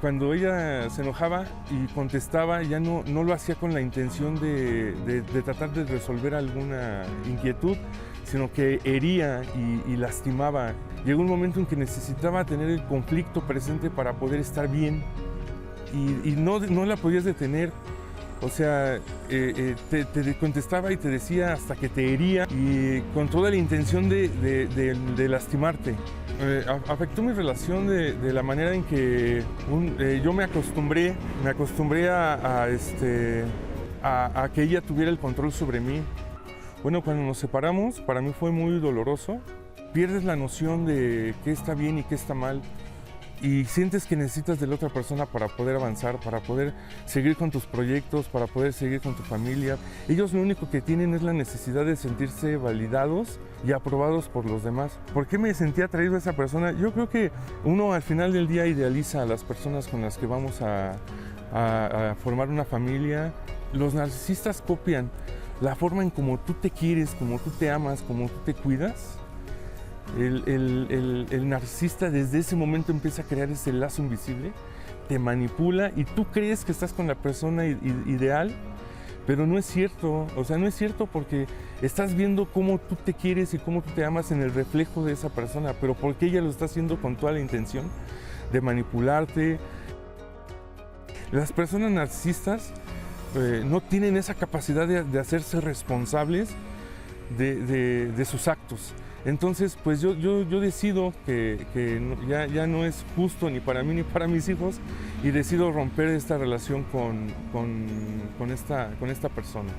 Speaker 8: cuando ella se enojaba y contestaba, ya no lo hacía con la intención de tratar de resolver alguna inquietud, sino que hería y lastimaba. Llegó un momento en que necesitaba tener el conflicto presente para poder estar bien y no la podías detener. O sea, te contestaba y te decía hasta que te hería y con toda la intención de lastimarte. Afectó mi relación de la manera en que yo me acostumbré a que ella tuviera el control sobre mí. Bueno, cuando nos separamos, para mí fue muy doloroso. Pierdes la noción de qué está bien y qué está mal. Y sientes que necesitas de la otra persona para poder avanzar, para poder seguir con tus proyectos, para poder seguir con tu familia. Ellos lo único que tienen es la necesidad de sentirse validados y aprobados por los demás. ¿Por qué me sentí atraído a esa persona? Yo creo que uno al final del día idealiza a las personas con las que vamos a formar una familia. Los narcisistas copian la forma en cómo tú te quieres, cómo tú te amas, cómo tú te cuidas. El narcisista desde ese momento empieza a crear ese lazo invisible, te manipula y tú crees que estás con la persona ideal, pero no es cierto. O sea, no es cierto porque estás viendo cómo tú te quieres y cómo tú te amas en el reflejo de esa persona, pero porque ella lo está haciendo con toda la intención de manipularte. Las personas narcisistas no tienen esa capacidad de hacerse responsables de sus actos. Entonces, pues yo decido que ya no es justo ni para mí ni para mis hijos y decido romper esta relación con esta persona.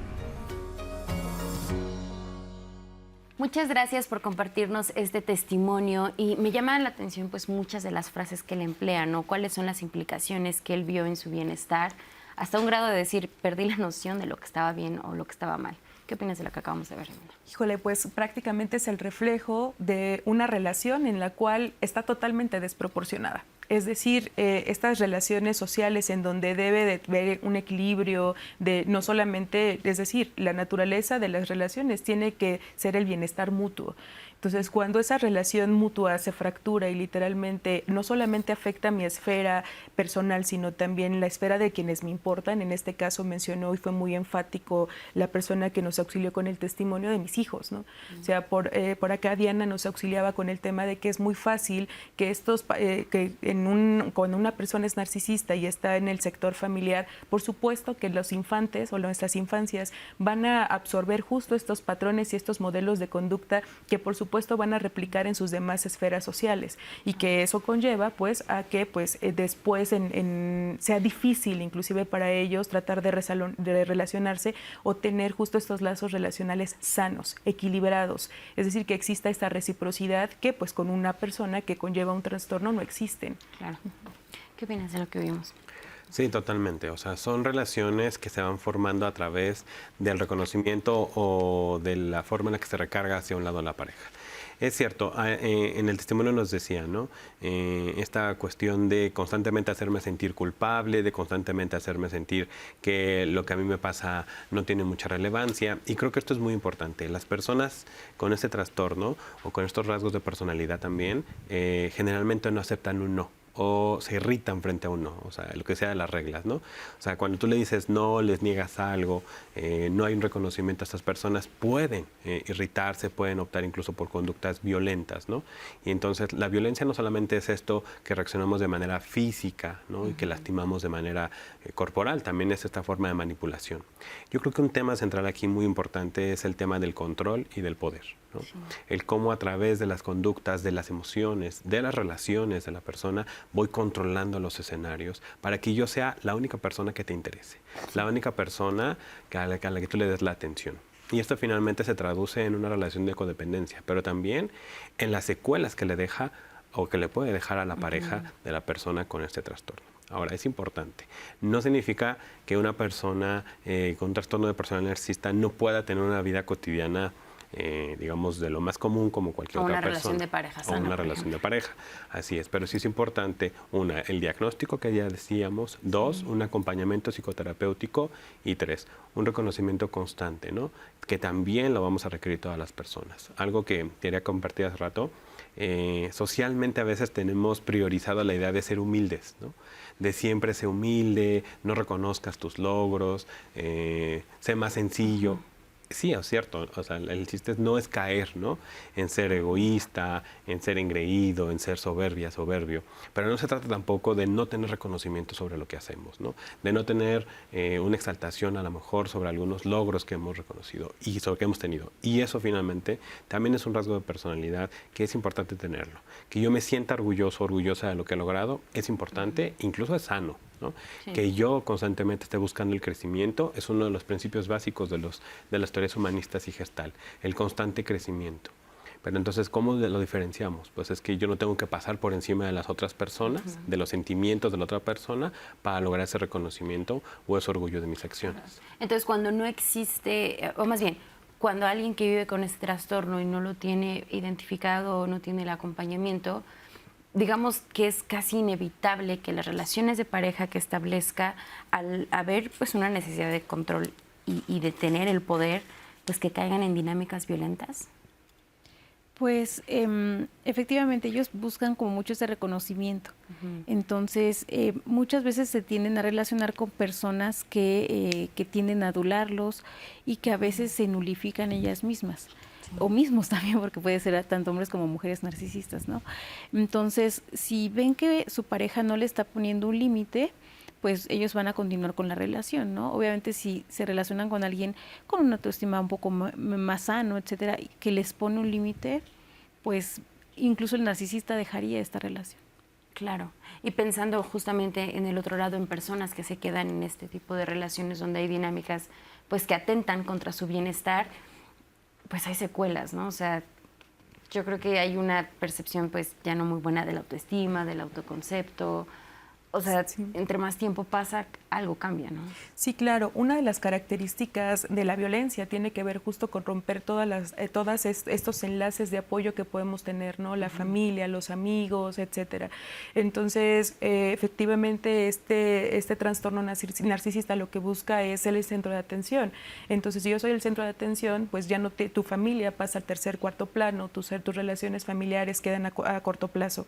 Speaker 2: Muchas gracias por compartirnos este testimonio y me llaman la atención pues muchas de las frases que él emplea, ¿no? ¿Cuáles son las implicaciones que él vio en su bienestar? Hasta un grado de decir, perdí la noción de lo que estaba bien o lo que estaba mal. ¿Qué opinas de lo que acabamos de ver, Jimena?
Speaker 5: Híjole, pues prácticamente es el reflejo de una relación en la cual está totalmente desproporcionada. Es decir, estas relaciones sociales en donde debe de haber un equilibrio de no solamente, es decir, la naturaleza de las relaciones tiene que ser el bienestar mutuo. Entonces, cuando esa relación mutua se fractura y literalmente no solamente afecta a mi esfera personal, sino también la esfera de quienes me importan, en este caso mencionó y fue muy enfático la persona que nos auxilió con el testimonio de mis hijos, ¿no? O sea, por acá Diana nos auxiliaba con el tema de que es muy fácil que cuando una persona es narcisista y está en el sector familiar, por supuesto que los infantes o nuestras infancias van a absorber justo estos patrones y estos modelos de conducta que por supuesto van a replicar en sus demás esferas sociales y que eso conlleva pues a que pues después sea difícil inclusive para ellos tratar de relacionarse o tener justo estos lazos relacionales sanos, equilibrados, es decir, que exista esta reciprocidad que pues con una persona que conlleva un trastorno no existen.
Speaker 2: Claro. ¿Qué opinas de lo que vimos?
Speaker 4: Sí, totalmente. O sea, son relaciones que se van formando a través del reconocimiento o de la forma en la que se recarga hacia un lado la pareja. Es cierto, en el testimonio nos decía, ¿no? Esta cuestión de constantemente hacerme sentir culpable, de constantemente hacerme sentir que lo que a mí me pasa no tiene mucha relevancia. Y creo que esto es muy importante. Las personas con este trastorno o con estos rasgos de personalidad también, generalmente no aceptan un no. O se irritan frente a un no, o sea, lo que sea de las reglas, ¿no? O sea, cuando tú le dices no, les niegas algo, no hay un reconocimiento a estas personas, pueden irritarse, pueden optar incluso por conductas violentas, ¿no? Y entonces la violencia no solamente es esto que reaccionamos de manera física, ¿no? Y que lastimamos de manera corporal, también es esta forma de manipulación. Yo creo que un tema central aquí muy importante es el tema del control y del poder, ¿no? Sí. El cómo a través de las conductas, de las emociones, de las relaciones de la persona, voy controlando los escenarios para que yo sea la única persona que te interese, la única persona a la que tú le des la atención. Y esto finalmente se traduce en una relación de codependencia, pero también en las secuelas que le deja o que le puede dejar a la pareja de la persona con este trastorno. Ahora, es importante. No significa que una persona con un trastorno de personalidad narcisista no pueda tener una vida cotidiana digamos, de lo más común como cualquier otra persona.
Speaker 2: O una relación de pareja sana.
Speaker 4: O una relación de pareja, así es. Pero sí es importante, una, el diagnóstico que ya decíamos, dos, un acompañamiento psicoterapéutico y tres, un reconocimiento constante, ¿no? Que también lo vamos a requerir todas las personas. Algo que quería compartir hace rato socialmente a veces tenemos priorizado la idea de ser humildes, ¿no? De siempre ser humilde, no reconozcas tus logros, sé más sencillo. Sí, es cierto, o sea, el chiste no es caer, ¿no? En ser egoísta, en ser engreído, en ser soberbio, pero no se trata tampoco de no tener reconocimiento sobre lo que hacemos, ¿no? De no tener una exaltación a lo mejor sobre algunos logros que hemos reconocido y sobre que hemos tenido. Y eso finalmente también es un rasgo de personalidad que es importante tenerlo. Que yo me sienta orgulloso, orgullosa de lo que he logrado, es importante, incluso es sano, ¿no? Sí. Que yo constantemente esté buscando el crecimiento es uno de los principios básicos de las teorías humanistas y Gestalt, el constante crecimiento. Pero entonces, ¿cómo lo diferenciamos? Pues es que yo no tengo que pasar por encima de las otras personas, de los sentimientos de la otra persona, para lograr ese reconocimiento o ese orgullo de mis acciones.
Speaker 2: Entonces, cuando no existe, o más bien, cuando alguien que vive con este trastorno y no lo tiene identificado o no tiene el acompañamiento, digamos que es casi inevitable que las relaciones de pareja que establezca, al haber pues una necesidad de control y de tener el poder, pues que caigan en dinámicas violentas.
Speaker 6: Pues efectivamente ellos buscan como mucho ese reconocimiento. Entonces muchas veces se tienden a relacionar con personas que tienden a adularlos y que a veces se nulifican ellas mismas. O mismos también, porque puede ser tanto hombres como mujeres narcisistas, ¿no? Entonces, si ven que su pareja no le está poniendo un límite, pues ellos van a continuar con la relación, ¿no? Obviamente, si se relacionan con alguien con una autoestima un poco más sano, etcétera, que les pone un límite, pues incluso el narcisista dejaría esta relación.
Speaker 2: Claro. Y pensando justamente en el otro lado, en personas que se quedan en este tipo de relaciones donde hay dinámicas, pues que atentan contra su bienestar, pues hay secuelas, ¿no? O sea, yo creo que hay una percepción pues ya no muy buena de la autoestima, del autoconcepto. O sea, sí. Entre más tiempo pasa, algo cambia, ¿no?
Speaker 5: Sí, claro. Una de las características de la violencia tiene que ver justo con romper todos estos enlaces de apoyo que podemos tener, ¿no? La familia, los amigos, etcétera. Entonces, efectivamente, este trastorno narcisista lo que busca es ser el centro de atención. Entonces, si yo soy el centro de atención, pues ya no tu familia pasa al tercer, cuarto plano, tus relaciones familiares quedan a corto plazo.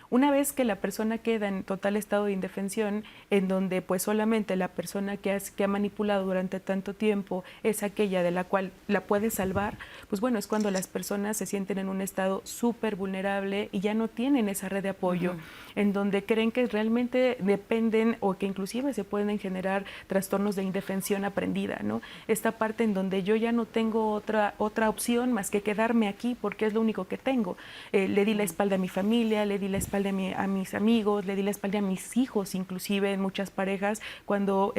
Speaker 5: Una vez que la persona queda en total estado de indefensión, en donde pues solamente la persona que ha manipulado durante tanto tiempo es aquella de la cual la puede salvar, pues bueno, es cuando las personas se sienten en un estado súper vulnerable y ya no tienen esa red de apoyo, en donde creen que realmente dependen o que inclusive se pueden generar trastornos de indefensión aprendida, ¿no? Esta parte en donde yo ya no tengo otra opción más que quedarme aquí porque es lo único que tengo. Le di la espalda a mi familia, le di la espalda a mis amigos, le di la espalda a mis hijos, inclusive en muchas parejas cuando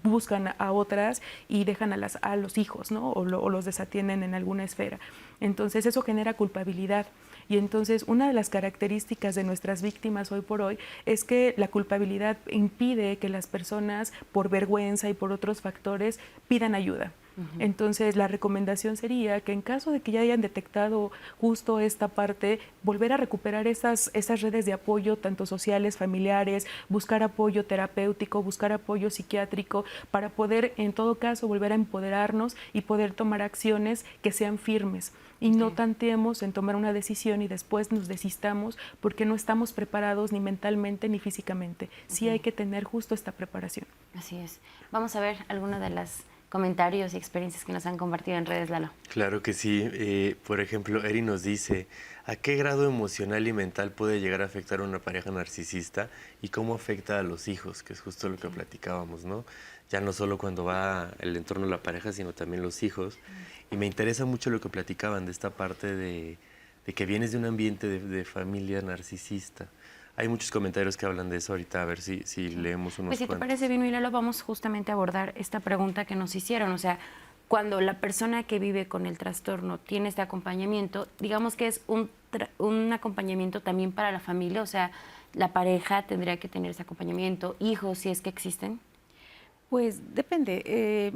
Speaker 5: buscan a otras y dejan a los hijos, ¿no? O los desatienden en alguna esfera. Entonces eso genera culpabilidad. Y entonces una de las características de nuestras víctimas hoy por hoy es que la culpabilidad impide que las personas, por vergüenza y por otros factores, pidan ayuda. Entonces, la recomendación sería que en caso de que ya hayan detectado justo esta parte, volver a recuperar esas redes de apoyo, tanto sociales, familiares, buscar apoyo terapéutico, buscar apoyo psiquiátrico, para poder, en todo caso, volver a empoderarnos y poder tomar acciones que sean firmes. Y no tanteemos en tomar una decisión y después nos desistamos porque no estamos preparados ni mentalmente ni físicamente. Sí hay que tener justo esta preparación.
Speaker 2: Así es. Vamos a ver alguna de las comentarios y experiencias que nos han compartido en redes, Lalo.
Speaker 3: Claro que sí. Por ejemplo, Eri nos dice, ¿a qué grado emocional y mental puede llegar a afectar a una pareja narcisista y cómo afecta a los hijos? Que es justo lo que platicábamos, ¿no? Ya no solo cuando va el entorno de la pareja, sino también los hijos. Y me interesa mucho lo que platicaban de esta parte de que vienes de un ambiente de familia narcisista. Hay muchos comentarios que hablan de eso ahorita, a ver si leemos unos
Speaker 2: Pues si
Speaker 3: cuantos.
Speaker 2: te parece bien, Lalo, vamos justamente a abordar esta pregunta que nos hicieron. O sea, cuando la persona que vive con el trastorno tiene este acompañamiento, digamos que es un acompañamiento también para la familia, o sea, la pareja tendría que tener ese acompañamiento, hijos, si es que existen.
Speaker 6: Pues depende.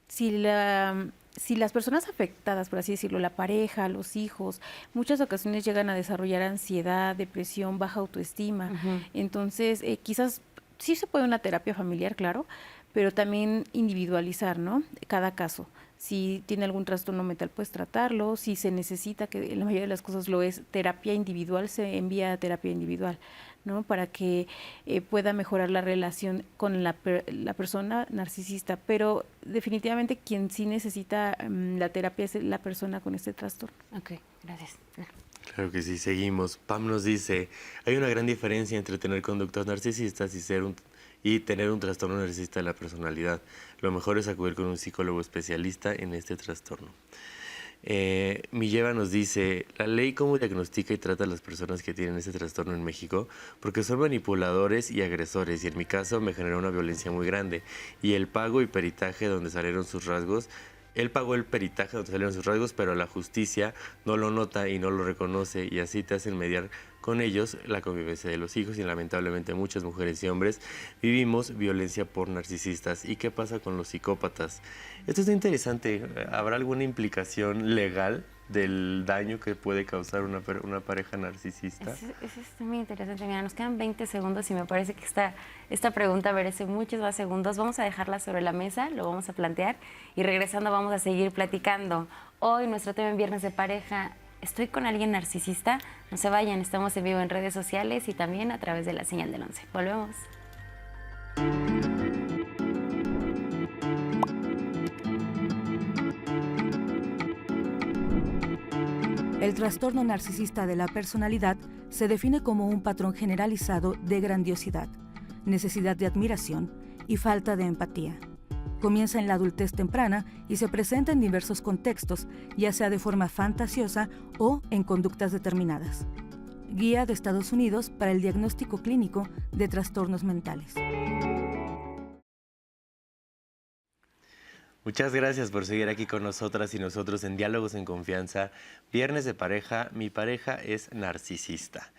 Speaker 6: Si las personas afectadas, por así decirlo, la pareja, los hijos, muchas ocasiones llegan a desarrollar ansiedad, depresión, baja autoestima. Entonces, quizás sí se puede una terapia familiar, claro, pero también individualizar, ¿no? Cada caso. Si tiene algún trastorno mental, pues tratarlo. Si se necesita, que en la mayoría de las cosas lo es, terapia individual, se envía a terapia individual, ¿no? Para que pueda mejorar la relación con la persona narcisista. Pero definitivamente quien sí necesita la terapia es la persona con este trastorno.
Speaker 2: Ok, gracias.
Speaker 3: Claro que sí, seguimos. Pam nos dice, hay una gran diferencia entre tener conductas narcisistas y tener un trastorno narcisista de la personalidad. Lo mejor es acudir con un psicólogo especialista en este trastorno. Milleva nos dice, la ley cómo diagnostica y trata a las personas que tienen este trastorno en México, porque son manipuladores y agresores, y en mi caso me generó una violencia muy grande, y el pago y peritaje donde salieron sus rasgos. Él pagó el peritaje donde salieron sus rasgos, pero la justicia no lo nota y no lo reconoce, y así te hacen mediar con ellos la convivencia de los hijos, y lamentablemente muchas mujeres y hombres vivimos violencia por narcisistas. ¿Y qué pasa con los psicópatas? Esto es interesante. ¿Habrá alguna implicación legal del daño que puede causar una pareja narcisista?
Speaker 2: Eso está muy interesante. Mira, nos quedan 20 segundos y me parece que esta pregunta merece muchos más segundos. Vamos a dejarla sobre la mesa, lo vamos a plantear y regresando vamos a seguir platicando. Hoy nuestro tema en Viernes de Pareja, ¿estoy con alguien narcisista? No se vayan, estamos en vivo en redes sociales y también a través de la señal del 11. Volvemos.
Speaker 1: El trastorno narcisista de la personalidad se define como un patrón generalizado de grandiosidad, necesidad de admiración y falta de empatía. Comienza en la adultez temprana y se presenta en diversos contextos, ya sea de forma fantasiosa o en conductas determinadas. Guía de Estados Unidos para el diagnóstico clínico de trastornos mentales.
Speaker 3: Muchas gracias por seguir aquí con nosotras y nosotros en Diálogos en Confianza. Viernes de pareja, mi pareja es narcisista.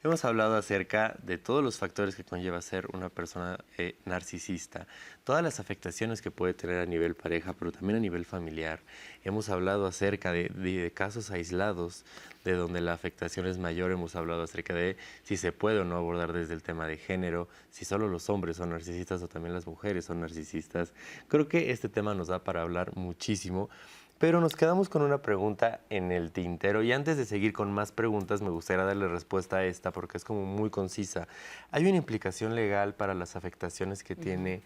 Speaker 3: Hemos hablado acerca de todos los factores que conlleva ser una persona narcisista, todas las afectaciones que puede tener a nivel pareja, pero también a nivel familiar. Hemos hablado acerca de casos aislados, de donde la afectación es mayor. Hemos hablado acerca de si se puede o no abordar desde el tema de género, si solo los hombres son narcisistas o también las mujeres son narcisistas. Creo que este tema nos da para hablar muchísimo. Pero nos quedamos con una pregunta en el tintero y antes de seguir con más preguntas me gustaría darle respuesta a esta porque es como muy concisa. ¿Hay una implicación legal para las afectaciones que tiene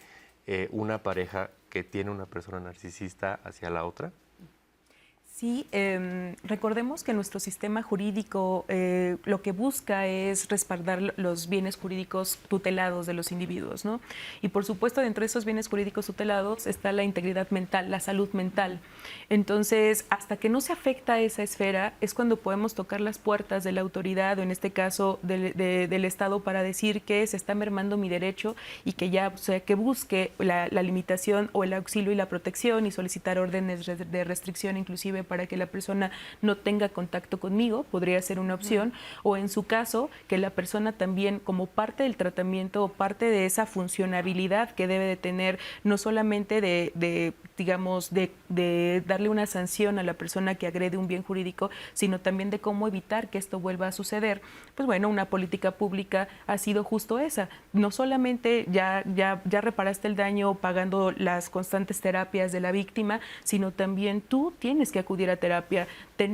Speaker 3: una pareja que tiene una persona narcisista hacia la otra?
Speaker 5: Sí, recordemos que nuestro sistema jurídico lo que busca es respaldar los bienes jurídicos tutelados de los individuos, ¿no? Y por supuesto dentro de esos bienes jurídicos tutelados está la integridad mental, la salud mental. Entonces, hasta que no se afecta esa esfera es cuando podemos tocar las puertas de la autoridad o en este caso del Estado para decir que se está mermando mi derecho y que ya, o sea, que busque la limitación o el auxilio y la protección y solicitar órdenes de restricción inclusive para que la persona no tenga contacto conmigo, podría ser una opción, o en su caso, que la persona también como parte del tratamiento o parte de esa funcionabilidad que debe de tener, no solamente de darle una sanción a la persona que agrede un bien jurídico, sino también de cómo evitar que esto vuelva a suceder. Pues bueno, una política pública ha sido justo esa, no solamente ya reparaste el daño pagando las constantes terapias de la víctima, sino también tú tienes que acudir a terapia.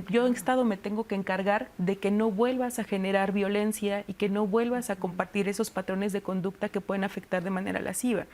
Speaker 5: Yo en Estado me tengo que encargar de que no vuelvas a generar violencia y que no vuelvas a compartir esos patrones de conducta que pueden afectar de manera lasciva.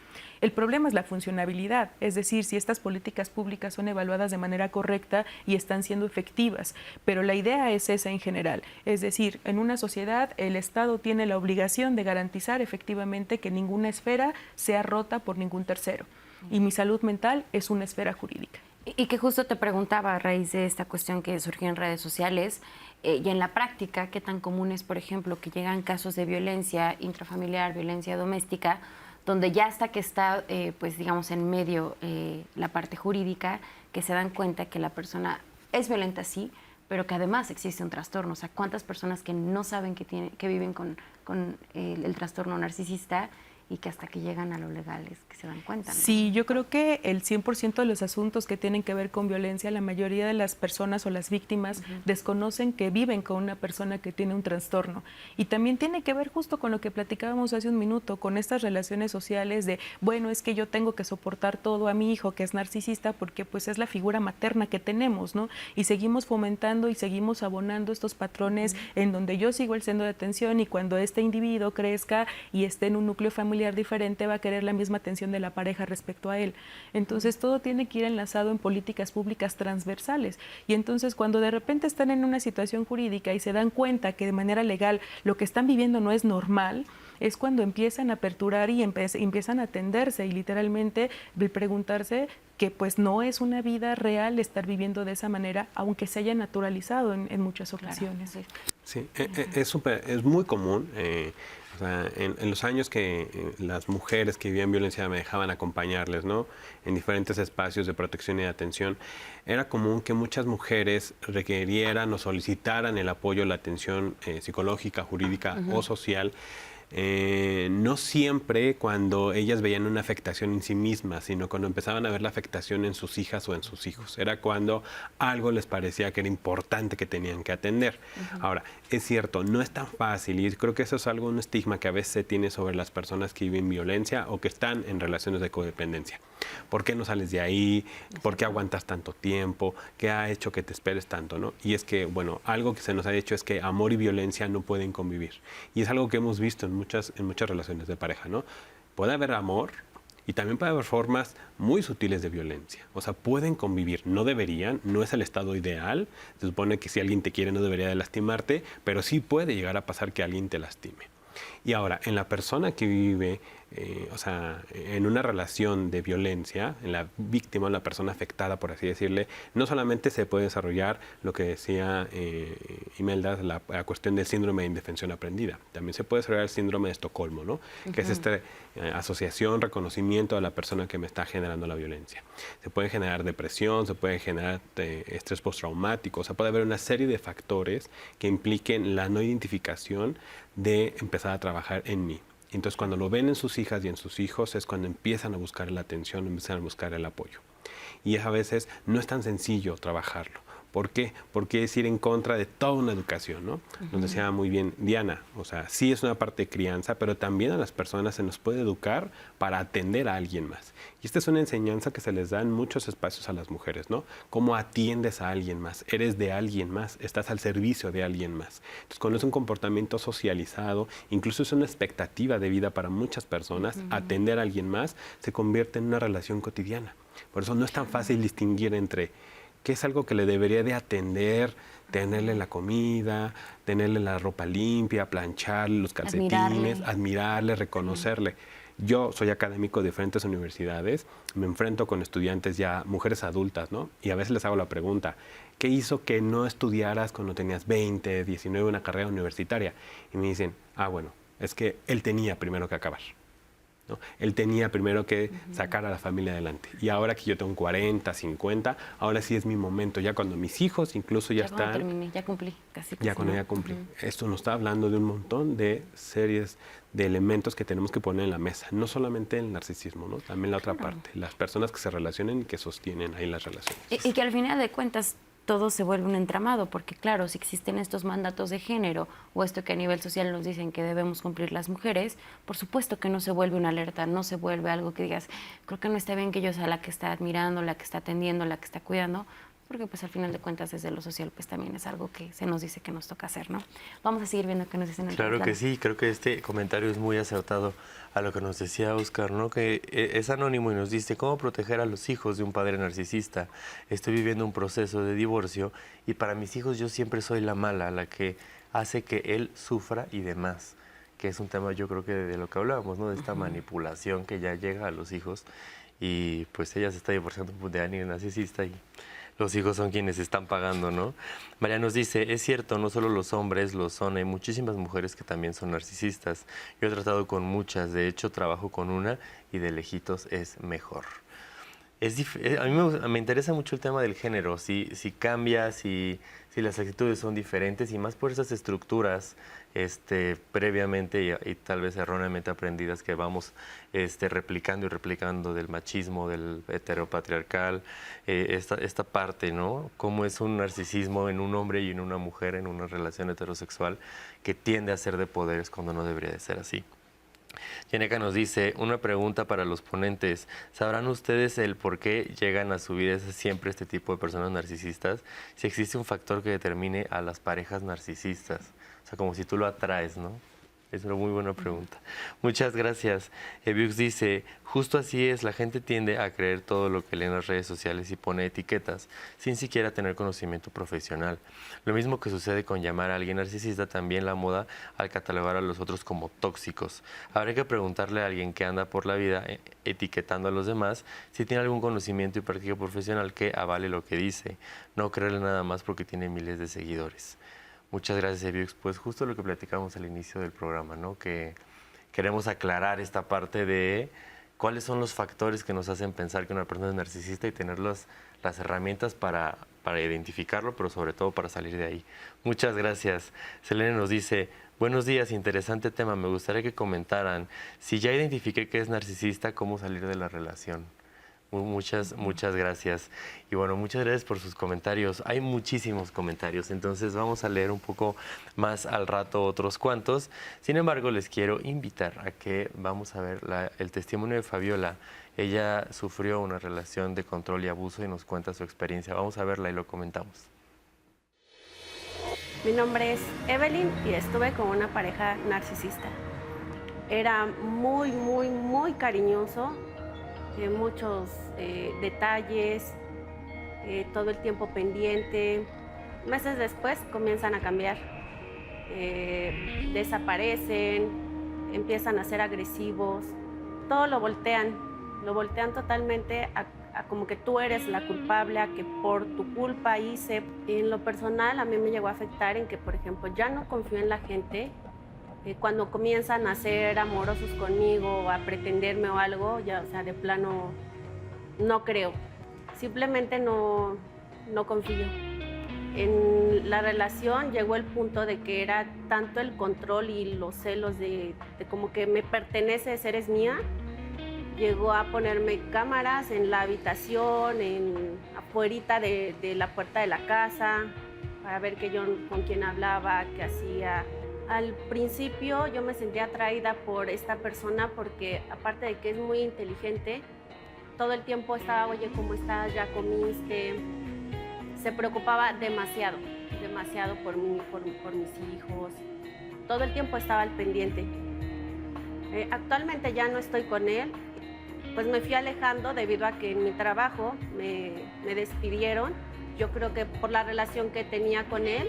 Speaker 5: El problema es la funcionabilidad, es decir, si estas políticas públicas son evaluadas de manera correcta y están siendo efectivas, pero la idea es esa en general, es decir, en una sociedad el Estado tiene la obligación de garantizar efectivamente que ninguna esfera sea rota por ningún tercero y mi salud mental es una esfera jurídica.
Speaker 2: Y que justo te preguntaba a raíz de esta cuestión que surgió en redes sociales y en la práctica, ¿qué tan común es, por ejemplo, que llegan casos de violencia intrafamiliar, violencia doméstica, donde ya hasta que está, pues digamos, en medio la parte jurídica, que se dan cuenta que la persona es violenta, sí, pero que además existe un trastorno? O sea, ¿cuántas personas que no saben que viven con el trastorno narcisista y que hasta que llegan a lo legal es que se dan cuenta, ¿no?
Speaker 5: Sí, yo creo que el 100% de los asuntos que tienen que ver con violencia, la mayoría de las personas o las víctimas desconocen que viven con una persona que tiene un trastorno. Y también tiene que ver justo con lo que platicábamos hace un minuto, con estas relaciones sociales de, bueno, es que yo tengo que soportar todo a mi hijo que es narcisista porque pues es la figura materna que tenemos, ¿no? Y seguimos fomentando y seguimos abonando estos patrones en donde yo sigo el centro de atención y cuando este individuo crezca y esté en un núcleo familiar diferente va a querer la misma atención de la pareja respecto a él. Entonces todo tiene que ir enlazado en políticas públicas transversales y entonces cuando de repente están en una situación jurídica y se dan cuenta que de manera legal lo que están viviendo no es normal, es cuando empiezan a aperturar y empiezan a atenderse y literalmente preguntarse que pues no es una vida real estar viviendo de esa manera, aunque se haya naturalizado en muchas ocasiones.
Speaker 2: Claro.
Speaker 4: Sí, es muy común. O sea, en los años que las mujeres que vivían violencia me dejaban acompañarles, ¿no? En diferentes espacios de protección y de atención, era común que muchas mujeres requirieran o solicitaran el apoyo, la atención psicológica, jurídica o social. No siempre cuando ellas veían una afectación en sí mismas, sino cuando empezaban a ver la afectación en sus hijas o en sus hijos. Era cuando algo les parecía que era importante que tenían que atender. Ahora, es cierto, no es tan fácil y creo que eso es un estigma que a veces se tiene sobre las personas que viven violencia o que están en relaciones de codependencia. ¿Por qué no sales de ahí? ¿Por qué aguantas tanto tiempo? ¿Qué ha hecho que te esperes tanto, no? Y es que, bueno, algo que se nos ha dicho es que amor y violencia no pueden convivir. Y es algo que hemos visto en muchas relaciones de pareja, ¿no? Puede haber amor y también puede haber formas muy sutiles de violencia. O sea, pueden convivir, no deberían, no es el estado ideal. Se supone que si alguien te quiere no debería de lastimarte, pero sí puede llegar a pasar que alguien te lastime. Y ahora, en la persona que vive, o sea, en una relación de violencia, en la víctima, la persona afectada, por así decirle, no solamente se puede desarrollar lo que decía Imelda, la cuestión del síndrome de indefensión aprendida. También se puede desarrollar el síndrome de Estocolmo, ¿no? Que es esta asociación, reconocimiento de la persona que me está generando la violencia. Se puede generar depresión, se puede generar estrés postraumático, o sea, puede haber una serie de factores que impliquen la no identificación de empezar a trabajar en mí. Entonces, cuando lo ven en sus hijas y en sus hijos es cuando empiezan a buscar la atención, empiezan a buscar el apoyo. Y a veces no es tan sencillo trabajarlo. ¿Por qué? Porque es ir en contra de toda una educación, ¿no? Nos decía muy bien Diana, o sea, sí es una parte de crianza, pero también a las personas se nos puede educar para atender a alguien más. Y esta es una enseñanza que se les da en muchos espacios a las mujeres, ¿no? Cómo atiendes a alguien más, eres de alguien más, estás al servicio de alguien más. Entonces, cuando es un comportamiento socializado, incluso es una expectativa de vida para muchas personas, atender a alguien más se convierte en una relación cotidiana. Por eso no es tan fácil distinguir entre qué es algo que le debería de atender, tenerle la comida, tenerle la ropa limpia, plancharle los calcetines, admirarle, reconocerle. Yo soy académico de diferentes universidades, me enfrento con estudiantes ya, mujeres adultas, ¿no? Y a veces les hago la pregunta, ¿qué hizo que no estudiaras cuando tenías 20, 19, una carrera universitaria? Y me dicen, bueno, es que él tenía primero que acabar, ¿no? Él tenía primero que sacar a la familia adelante. Y ahora que yo tengo 40, 50, ahora sí es mi momento. Ya cuando mis hijos incluso ya están...
Speaker 2: Terminé, ya cumplí, casi.
Speaker 4: Ya cuando ya cumplí. Esto nos está hablando de un montón de series de elementos que tenemos que poner en la mesa. No solamente el narcisismo, ¿no? También la otra parte. Las personas que se relacionen y que sostienen ahí las relaciones.
Speaker 2: Y que al final de cuentas todo se vuelve un entramado, porque claro, si existen estos mandatos de género o esto que a nivel social nos dicen que debemos cumplir las mujeres, por supuesto que no se vuelve una alerta, no se vuelve algo que digas, creo que no está bien que yo sea la que está admirando, la que está atendiendo, la que está cuidando, porque pues al final de cuentas desde lo social pues también es algo que se nos dice que nos toca hacer, ¿no? Vamos a seguir viendo qué nos dicen en el
Speaker 3: Claro
Speaker 2: plan.
Speaker 3: que sí, creo que este comentario es muy acertado a lo que nos decía Oscar, ¿no? Que es anónimo y nos dice cómo proteger a los hijos de un padre narcisista. Estoy viviendo un proceso de divorcio y para mis hijos yo siempre soy la mala, la que hace que él sufra y demás, que es un tema yo creo que de lo que hablábamos, ¿no? De esta manipulación que ya llega a los hijos y pues ella se está divorciando de alguien narcisista y los hijos son quienes están pagando, ¿no? María nos dice, es cierto, no solo los hombres lo son, hay muchísimas mujeres que también son narcisistas. Yo he tratado con muchas, de hecho trabajo con una y de lejitos es mejor. a mí me interesa mucho el tema del género, si cambia, si las actitudes son diferentes y más por esas estructuras previamente y tal vez erróneamente aprendidas que vamos replicando y replicando del machismo, del heteropatriarcal, esta parte, ¿no? Cómo es un narcisismo en un hombre y en una mujer en una relación heterosexual que tiende a ser de poderes cuando no debería de ser así. Yeneca nos dice, una pregunta para los ponentes. ¿Sabrán ustedes el por qué llegan a su vida siempre este tipo de personas narcisistas? Si existe un factor que determine a las parejas narcisistas. O sea, como si tú lo atraes, ¿no? Es una muy buena pregunta. Muchas gracias. Eviux dice, justo así es, la gente tiende a creer todo lo que lee en las redes sociales y pone etiquetas sin siquiera tener conocimiento profesional. Lo mismo que sucede con llamar a alguien narcisista, también la moda al catalogar a los otros como tóxicos. Habría que preguntarle a alguien que anda por la vida etiquetando a los demás si tiene algún conocimiento y práctica profesional que avale lo que dice. No creerle nada más porque tiene miles de seguidores. Muchas gracias, Eviux. Pues justo lo que platicamos al inicio del programa, ¿no? Que queremos aclarar esta parte de cuáles son los factores que nos hacen pensar que una persona es narcisista y tener las herramientas para identificarlo, pero sobre todo para salir de ahí. Muchas gracias. Selene nos dice, buenos días, interesante tema. Me gustaría que comentaran, si ya identifiqué que es narcisista, ¿cómo salir de la relación? Muchas gracias. Y bueno, muchas gracias por sus comentarios. Hay muchísimos comentarios, entonces vamos a leer un poco más al rato otros cuantos. Sin embargo, les quiero invitar a que vamos a ver el testimonio de Fabiola. Ella sufrió una relación de control y abuso y nos cuenta su experiencia. Vamos a verla y lo comentamos.
Speaker 9: Mi nombre es Evelyn y estuve con una pareja narcisista. Era muy, muy, muy cariñoso. Muchos detalles, todo el tiempo pendiente. Meses después comienzan a cambiar, desaparecen, empiezan a ser agresivos, todo lo voltean totalmente a como que tú eres la culpable, a que por tu culpa hice. En lo personal a mí me llegó a afectar en que, por ejemplo, ya no confío en la gente. Cuando comienzan a ser amorosos conmigo, a pretenderme o algo, ya, o sea, de plano no creo. Simplemente no confío. En la relación llegó el punto de que era tanto el control y los celos de como que me perteneces, eres mía. Llegó a ponerme cámaras en la habitación, afuerita de la puerta de la casa, para ver con quién hablaba, qué hacía. Al principio yo me sentía atraída por esta persona porque aparte de que es muy inteligente, todo el tiempo estaba, oye, ¿cómo estás? ¿Ya comiste? Se preocupaba demasiado por mí, por mis hijos. Todo el tiempo estaba al pendiente. Actualmente ya no estoy con él, pues me fui alejando debido a que en mi trabajo me despidieron. Yo creo que por la relación que tenía con él,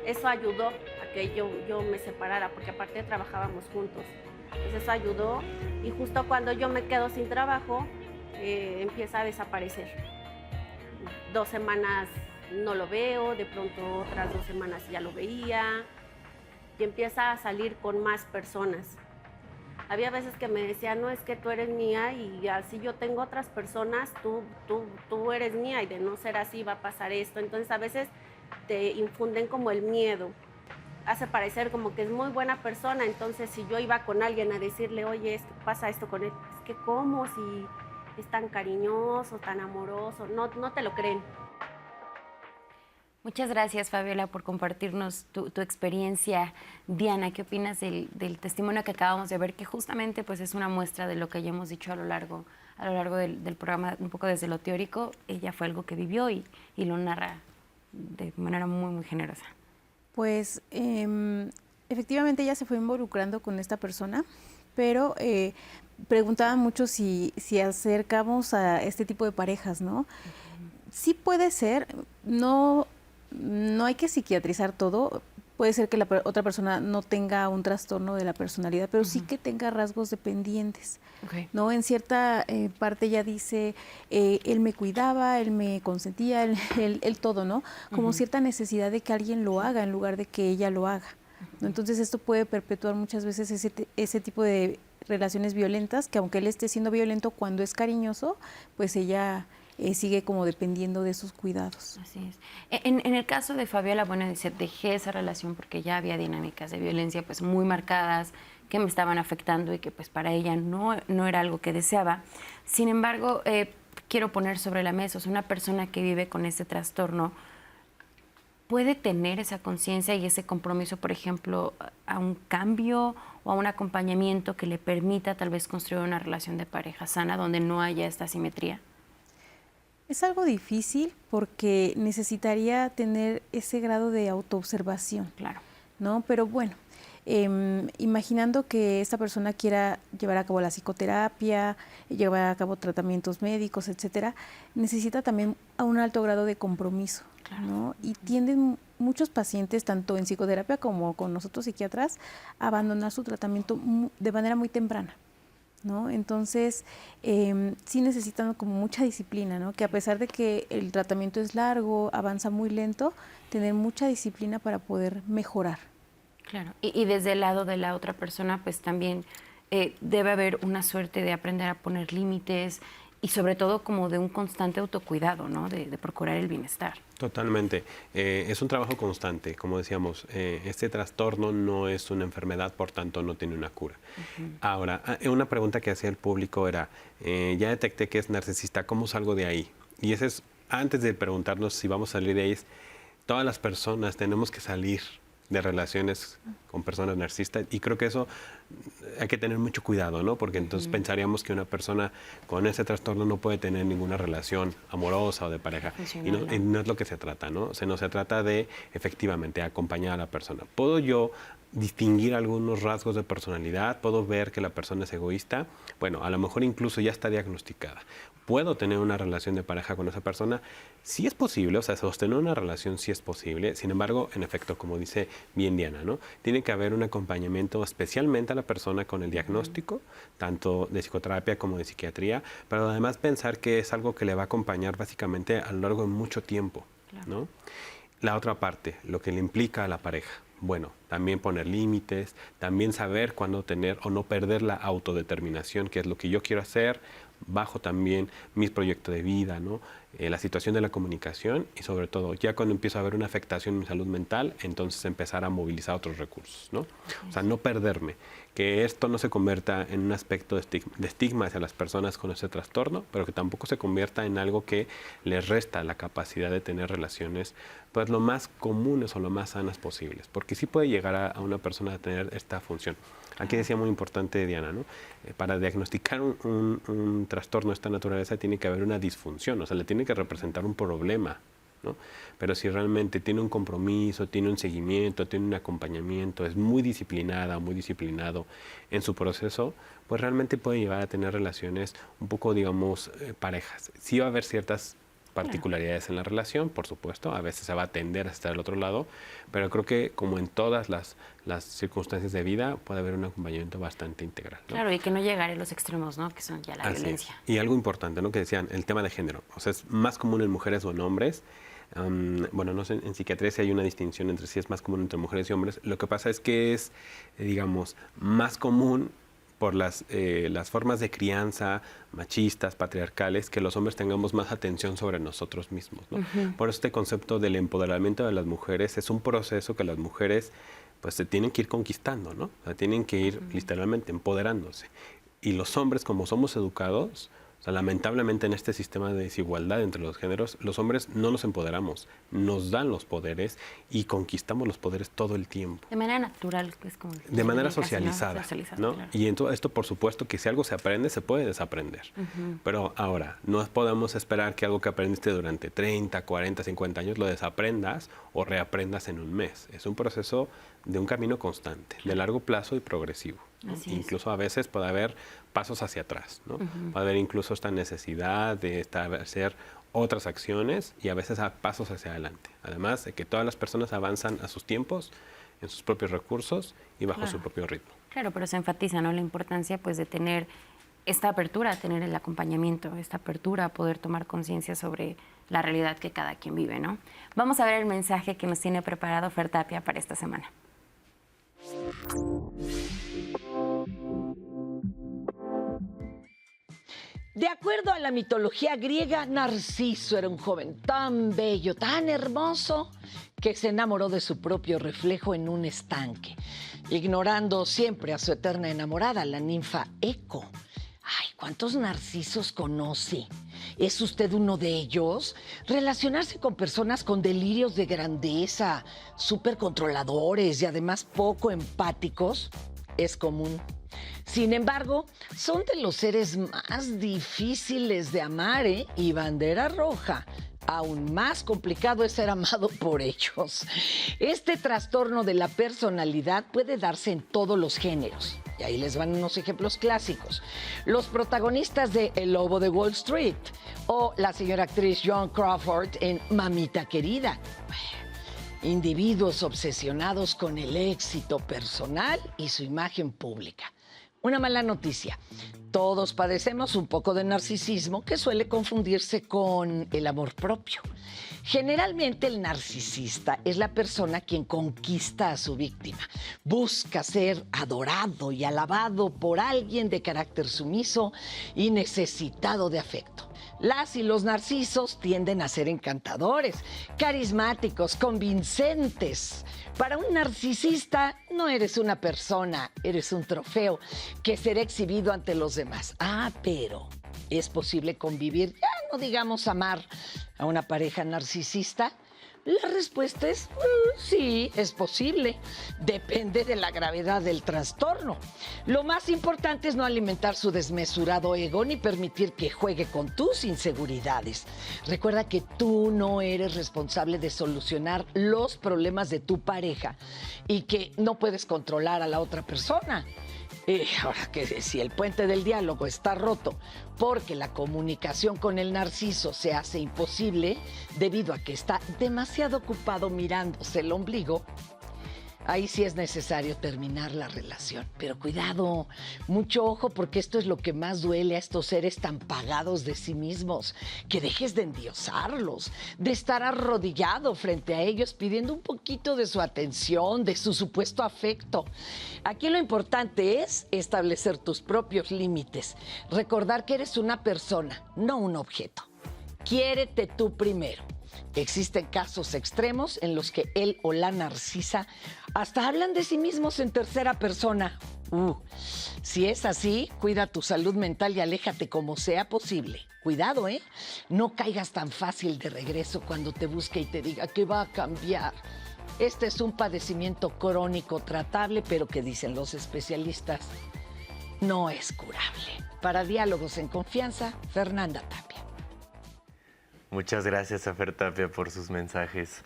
Speaker 9: eso ayudó a que yo me separara, porque aparte trabajábamos juntos. Entonces eso ayudó y justo cuando yo me quedo sin trabajo, empieza a desaparecer. 2 semanas no lo veo, de pronto otras 2 semanas ya lo veía y empieza a salir con más personas. Había veces que me decía, no, es que tú eres mía y así yo tengo otras personas, tú eres mía y de no ser así va a pasar esto. Entonces a veces te infunden como el miedo, hace parecer como que es muy buena persona. Entonces si yo iba con alguien a decirle, oye, pasa esto con él, es que ¿cómo? Si es tan cariñoso, tan amoroso, no te lo creen.
Speaker 2: Muchas gracias, Fabiola, por compartirnos tu experiencia. Diana, ¿qué opinas del testimonio que acabamos de ver? Que justamente pues, es una muestra de lo que ya hemos dicho a lo largo del programa, un poco desde lo teórico. Ella fue algo que vivió y lo narra de manera muy, muy generosa.
Speaker 6: Pues efectivamente ella se fue involucrando con esta persona, pero preguntaba mucho si acercamos a este tipo de parejas, ¿no? Sí puede ser, no hay que psiquiatrizar todo. Puede ser que la otra persona no tenga un trastorno de la personalidad, pero sí que tenga rasgos dependientes. ¿No? En cierta parte ella dice, él me cuidaba, él me consentía, él todo, ¿no? Como cierta necesidad de que alguien lo haga en lugar de que ella lo haga, ¿no? Entonces esto puede perpetuar muchas veces ese tipo de relaciones violentas, que aunque él esté siendo violento cuando es cariñoso, pues ella sigue como dependiendo de sus cuidados.
Speaker 2: Así es. En el caso de Fabiola, bueno, dice, dejé esa relación porque ya había dinámicas de violencia pues muy marcadas, que me estaban afectando y que pues para ella no era algo que deseaba. Sin embargo, quiero poner sobre la mesa, o sea, una persona que vive con ese trastorno puede tener esa conciencia y ese compromiso, por ejemplo, a un cambio o a un acompañamiento que le permita tal vez construir una relación de pareja sana donde no haya esta asimetría.
Speaker 6: Es algo difícil porque necesitaría tener ese grado de autoobservación.
Speaker 2: Claro.
Speaker 6: ¿No? Pero bueno, imaginando que esta persona quiera llevar a cabo la psicoterapia, llevar a cabo tratamientos médicos, etcétera, necesita también a un alto grado de compromiso. Claro. ¿No? Y tienden muchos pacientes, tanto en psicoterapia como con nosotros psiquiatras, a abandonar su tratamiento de manera muy temprana, ¿no? Entonces, sí necesitan como mucha disciplina, ¿no? Que a pesar de que el tratamiento es largo, avanza muy lento, tener mucha disciplina para poder mejorar.
Speaker 2: Claro, y desde el lado de la otra persona, pues también debe haber una suerte de aprender a poner límites y sobre todo como de un constante autocuidado, ¿no? De procurar el bienestar.
Speaker 4: Totalmente. Es un trabajo constante. Como decíamos, este trastorno no es una enfermedad, por tanto no tiene una cura. Ahora, una pregunta que hacía el público era, ya detecté que es narcisista, ¿cómo salgo de ahí? Y ese es, antes de preguntarnos si vamos a salir de ahí, todas las personas tenemos que salir de relaciones con personas narcisistas y creo que eso hay que tener mucho cuidado, ¿no? Porque entonces pensaríamos que una persona con ese trastorno no puede tener ninguna relación amorosa o de pareja y no es lo que se trata, ¿no? O sea, no se trata de efectivamente acompañar a la persona. ¿Puedo yo distinguir algunos rasgos de personalidad? ¿Puedo ver que la persona es egoísta? Bueno, a lo mejor incluso ya está diagnosticada. ¿Puedo tener una relación de pareja con esa persona? Sí es posible, o sea, sostener una relación sí es posible. Sin embargo, en efecto, como dice bien Diana, ¿no? Tiene que haber un acompañamiento especialmente a la persona con el diagnóstico, tanto de psicoterapia como de psiquiatría, pero además pensar que es algo que le va a acompañar básicamente a lo largo de mucho tiempo, ¿no? La otra parte, lo que le implica a la pareja. Bueno, también poner límites, también saber cuándo tener o no perder la autodeterminación, que es lo que yo quiero hacer, bajo también mis proyectos de vida, ¿no? La situación de la comunicación y sobre todo, ya cuando empiezo a haber una afectación en mi salud mental, entonces empezar a movilizar otros recursos, ¿no? O sea, no perderme, que esto no se convierta en un aspecto de estigma hacia las personas con ese trastorno, pero que tampoco se convierta en algo que les resta la capacidad de tener relaciones pues lo más comunes o lo más sanas posibles, porque sí puede llegar a una persona a tener esta función. Aquí decía muy importante Diana, ¿no? Para diagnosticar un trastorno de esta naturaleza tiene que haber una disfunción, o sea, le tiene que representar un problema, ¿no? Pero si realmente tiene un compromiso, tiene un seguimiento, tiene un acompañamiento, es muy disciplinada, muy disciplinado en su proceso, pues realmente puede llegar a tener relaciones un poco, digamos, parejas. Sí va a haber ciertas particularidades en la relación, por supuesto, a veces se va a tender a estar al otro lado, pero creo que como en todas las circunstancias de vida puede haber un acompañamiento bastante integral, ¿no?
Speaker 2: Claro, y que no llegar a los extremos, ¿no? Que son ya la violencia.
Speaker 4: Y algo importante, ¿no? Que decían, el tema de género, o sea, es más común en mujeres o en hombres. Bueno, no sé, en psiquiatría sí hay una distinción entre si es más común entre mujeres y hombres. Lo que pasa es que es, digamos, más común por las formas de crianza machistas, patriarcales, que los hombres tengamos más atención sobre nosotros mismos, ¿no? Por eso este concepto del empoderamiento de las mujeres es un proceso que las mujeres pues se tienen que ir conquistando, ¿no? O sea, tienen que ir literalmente empoderándose. Y los hombres, como somos educados, o sea, lamentablemente en este sistema de desigualdad entre los géneros, los hombres no nos empoderamos, nos dan los poderes y conquistamos los poderes todo el tiempo.
Speaker 2: De manera natural, pues como...
Speaker 4: De manera socializada, ¿no?
Speaker 2: Claro.
Speaker 4: Y esto, por supuesto, que si algo se aprende, se puede desaprender. Pero ahora, no podemos esperar que algo que aprendiste durante 30, 40, 50 años lo desaprendas o reaprendas en un mes. Es un proceso de un camino constante, de largo plazo y progresivo, ¿no? Incluso a veces puede haber pasos hacia atrás, ¿no? Puede haber incluso esta necesidad de hacer otras acciones y a veces pasos hacia adelante. Además de que todas las personas avanzan a sus tiempos, en sus propios recursos y bajo su propio ritmo.
Speaker 2: Claro, pero se enfatiza, ¿no? La importancia pues de tener esta apertura, tener el acompañamiento, esta apertura, poder tomar conciencia sobre la realidad que cada quien vive, ¿no? Vamos a ver el mensaje que nos tiene preparado Fer Tapia para esta semana.
Speaker 10: De acuerdo a la mitología griega, Narciso era un joven tan bello, tan hermoso, que se enamoró de su propio reflejo en un estanque, ignorando siempre a su eterna enamorada, la ninfa Eco. Ay, ¿cuántos narcisos conoce? ¿Es usted uno de ellos? Relacionarse con personas con delirios de grandeza, súper controladores y además poco empáticos es común. Sin embargo, son de los seres más difíciles de amar, ¿eh? Y bandera roja. Aún más complicado es ser amado por ellos. Este trastorno de la personalidad puede darse en todos los géneros. Y ahí les van unos ejemplos clásicos. Los protagonistas de El Lobo de Wall Street o la señora actriz Joan Crawford en Mamita Querida. Individuos obsesionados con el éxito personal y su imagen pública. Una mala noticia. Todos padecemos un poco de narcisismo que suele confundirse con el amor propio. Generalmente el narcisista es la persona quien conquista a su víctima. Busca ser adorado y alabado por alguien de carácter sumiso y necesitado de afecto. Las y los narcisos tienden a ser encantadores, carismáticos, convincentes. Para un narcisista no eres una persona, eres un trofeo que será exhibido ante los demás. Pero ¿es posible convivir, ya no digamos amar, a una pareja narcisista? La respuesta es sí, es posible. Depende de la gravedad del trastorno. Lo más importante es no alimentar su desmesurado ego ni permitir que juegue con tus inseguridades. Recuerda que tú no eres responsable de solucionar los problemas de tu pareja y que no puedes controlar a la otra persona. Ahora que si el puente del diálogo está roto porque la comunicación con el narciso se hace imposible debido a que está demasiado ocupado mirándose el ombligo, ahí sí es necesario terminar la relación. Pero cuidado, mucho ojo, porque esto es lo que más duele a estos seres tan pagados de sí mismos. Que dejes de endiosarlos, de estar arrodillado frente a ellos pidiendo un poquito de su atención, de su supuesto afecto. Aquí lo importante es establecer tus propios límites. Recordar que eres una persona, no un objeto. Quiérete tú primero. Existen casos extremos en los que él o la narcisa hasta hablan de sí mismos en tercera persona. Si es así, cuida tu salud mental y aléjate como sea posible. Cuidado, ¿eh? No caigas tan fácil de regreso cuando te busque y te diga que va a cambiar. Este es un padecimiento crónico tratable, pero que dicen los especialistas, no es curable. Para Diálogos en Confianza, Fernanda Tapia.
Speaker 3: Muchas gracias a Fer Tapia por sus mensajes.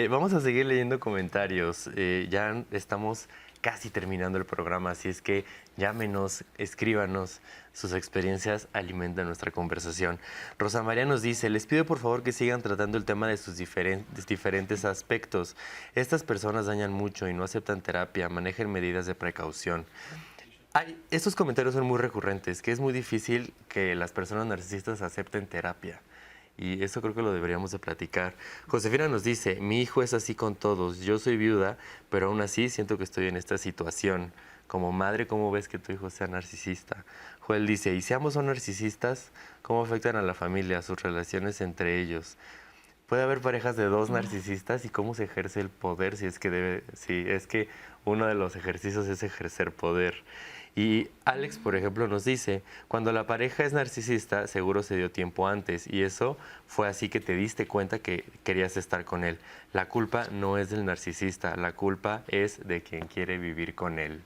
Speaker 3: Vamos a seguir leyendo comentarios. Ya estamos casi terminando el programa, así es que llámenos, escríbanos, sus experiencias alimentan nuestra conversación. Rosa María nos dice, les pido por favor que sigan tratando el tema de sus diferentes aspectos. Estas personas dañan mucho y no aceptan terapia, manejen medidas de precaución. Estos comentarios son muy recurrentes, que es muy difícil que las personas narcisistas acepten terapia. Y eso creo que lo deberíamos de platicar. Josefina nos dice, mi hijo es así con todos, yo soy viuda, pero aún así siento que estoy en esta situación. Como madre, ¿cómo ves que tu hijo sea narcisista? Joel dice, ¿y si ambos son narcisistas, cómo afectan a la familia, a sus relaciones entre ellos? ¿Puede haber parejas de dos narcisistas y cómo se ejerce el poder si es que uno de los ejercicios es ejercer poder? Y Alex, por ejemplo, nos dice, cuando la pareja es narcisista, seguro se dio tiempo antes y eso fue así que te diste cuenta que querías estar con él. La culpa no es del narcisista, la culpa es de quien quiere vivir con él.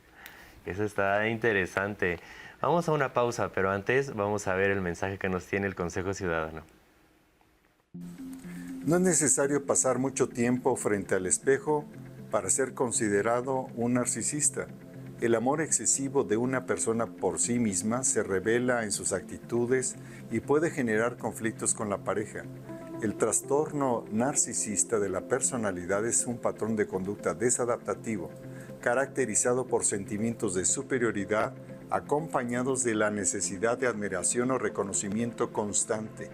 Speaker 3: Eso está interesante. Vamos a una pausa, pero antes vamos a ver el mensaje que nos tiene el Consejo Ciudadano.
Speaker 11: No es necesario pasar mucho tiempo frente al espejo para ser considerado un narcisista. El amor excesivo de una persona por sí misma se revela en sus actitudes y puede generar conflictos con la pareja. El trastorno narcisista de la personalidad es un patrón de conducta desadaptativo, caracterizado por sentimientos de superioridad acompañados de la necesidad de admiración o reconocimiento constante.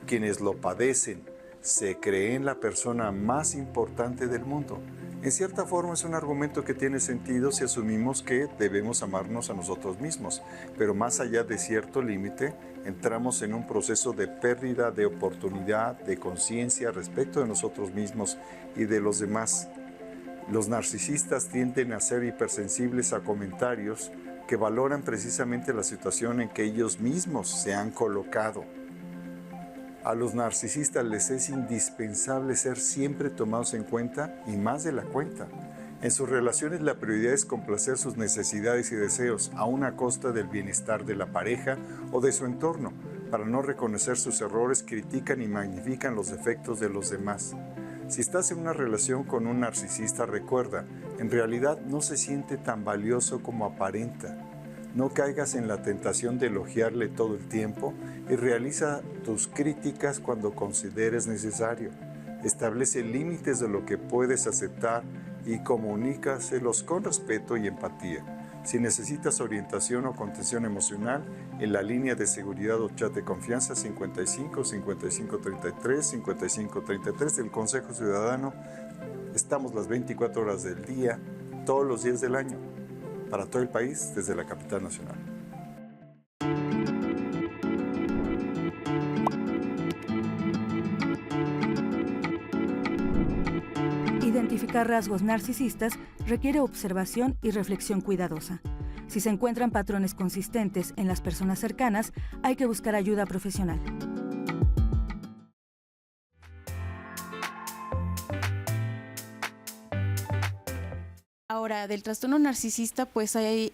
Speaker 11: Quienes lo padecen se creen la persona más importante del mundo. En cierta forma es un argumento que tiene sentido si asumimos que debemos amarnos a nosotros mismos, pero más allá de cierto límite, entramos en un proceso de pérdida de oportunidad, de conciencia respecto de nosotros mismos y de los demás. Los narcisistas tienden a ser hipersensibles a comentarios que valoran precisamente la situación en que ellos mismos se han colocado. A los narcisistas les es indispensable ser siempre tomados en cuenta y más de la cuenta. En sus relaciones la prioridad es complacer sus necesidades y deseos a una costa del bienestar de la pareja o de su entorno. Para no reconocer sus errores, critican y magnifican los defectos de los demás. Si estás en una relación con un narcisista, recuerda, en realidad no se siente tan valioso como aparenta. No caigas en la tentación de elogiarle todo el tiempo y realiza tus críticas cuando consideres necesario. Establece límites de lo que puedes aceptar y comunícaselos con respeto y empatía. Si necesitas orientación o contención emocional, en la línea de seguridad o chat de confianza 55 55 33 55 33 del Consejo Ciudadano, estamos las 24 horas del día, todos los días del año, para todo el país desde la capital nacional.
Speaker 1: Identificar rasgos narcisistas requiere observación y reflexión cuidadosa. Si se encuentran patrones consistentes en las personas cercanas, hay que buscar ayuda profesional.
Speaker 6: Ahora, del trastorno narcisista, pues hay,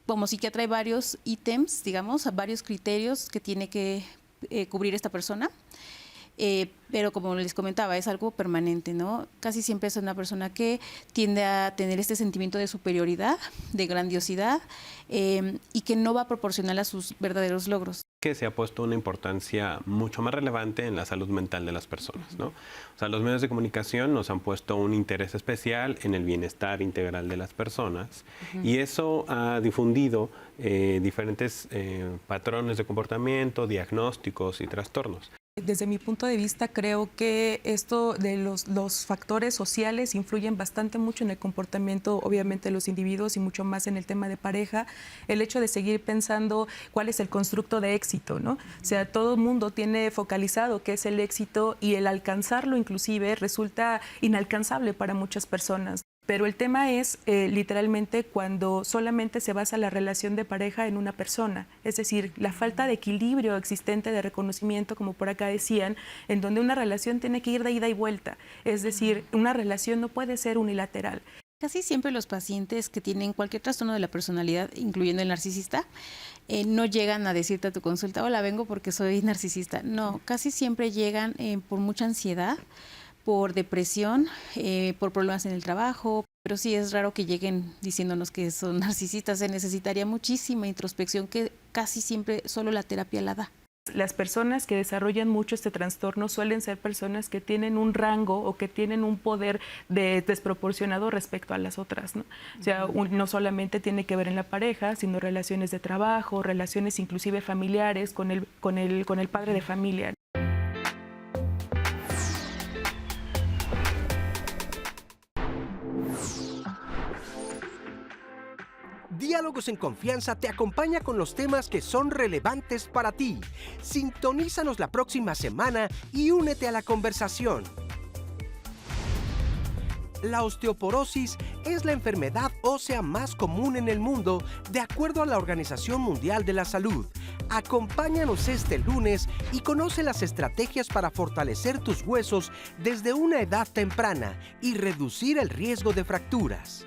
Speaker 6: como psiquiatra, hay varios ítems, digamos, varios criterios que tiene que cubrir esta persona. Pero como les comentaba, es algo permanente, ¿no? Casi siempre es una persona que tiende a tener este sentimiento de superioridad, de grandiosidad, y que no va proporcional a sus verdaderos logros.
Speaker 4: Que se ha puesto una importancia mucho más relevante en la salud mental de las personas, ¿no? O sea, los medios de comunicación nos han puesto un interés especial en el bienestar integral de las personas, y eso ha difundido diferentes patrones de comportamiento, diagnósticos y trastornos.
Speaker 5: Desde mi punto de vista, creo que esto de los factores sociales influyen bastante mucho en el comportamiento, obviamente, de los individuos y mucho más en el tema de pareja. El hecho de seguir pensando cuál es el constructo de éxito, ¿no? O sea, todo el mundo tiene focalizado qué es el éxito y el alcanzarlo inclusive resulta inalcanzable para muchas personas. Pero el tema es literalmente cuando solamente se basa la relación de pareja en una persona, es decir, la falta de equilibrio existente de reconocimiento, como por acá decían, en donde una relación tiene que ir de ida y vuelta, es decir, una relación no puede ser unilateral.
Speaker 6: Casi siempre los pacientes que tienen cualquier trastorno de la personalidad, incluyendo el narcisista, no llegan a decirte a tu consulta, hola, vengo porque soy narcisista. No, casi siempre llegan por mucha ansiedad, por depresión, por problemas en el trabajo, pero sí es raro que lleguen diciéndonos que son narcisistas. Se necesitaría muchísima introspección que casi siempre solo la terapia la da.
Speaker 5: Las personas que desarrollan mucho este trastorno suelen ser personas que tienen un rango o que tienen un poder desproporcionado respecto a las otras, ¿no? O sea, no solamente tiene que ver en la pareja, sino relaciones de trabajo, relaciones inclusive familiares con el padre de familia.
Speaker 12: Diálogos en Confianza te acompaña con los temas que son relevantes para ti. Sintonízanos la próxima semana y únete a la conversación. La osteoporosis es la enfermedad ósea más común en el mundo, de acuerdo a la Organización Mundial de la Salud. Acompáñanos este lunes y conoce las estrategias para fortalecer tus huesos desde una edad temprana y reducir el riesgo de fracturas.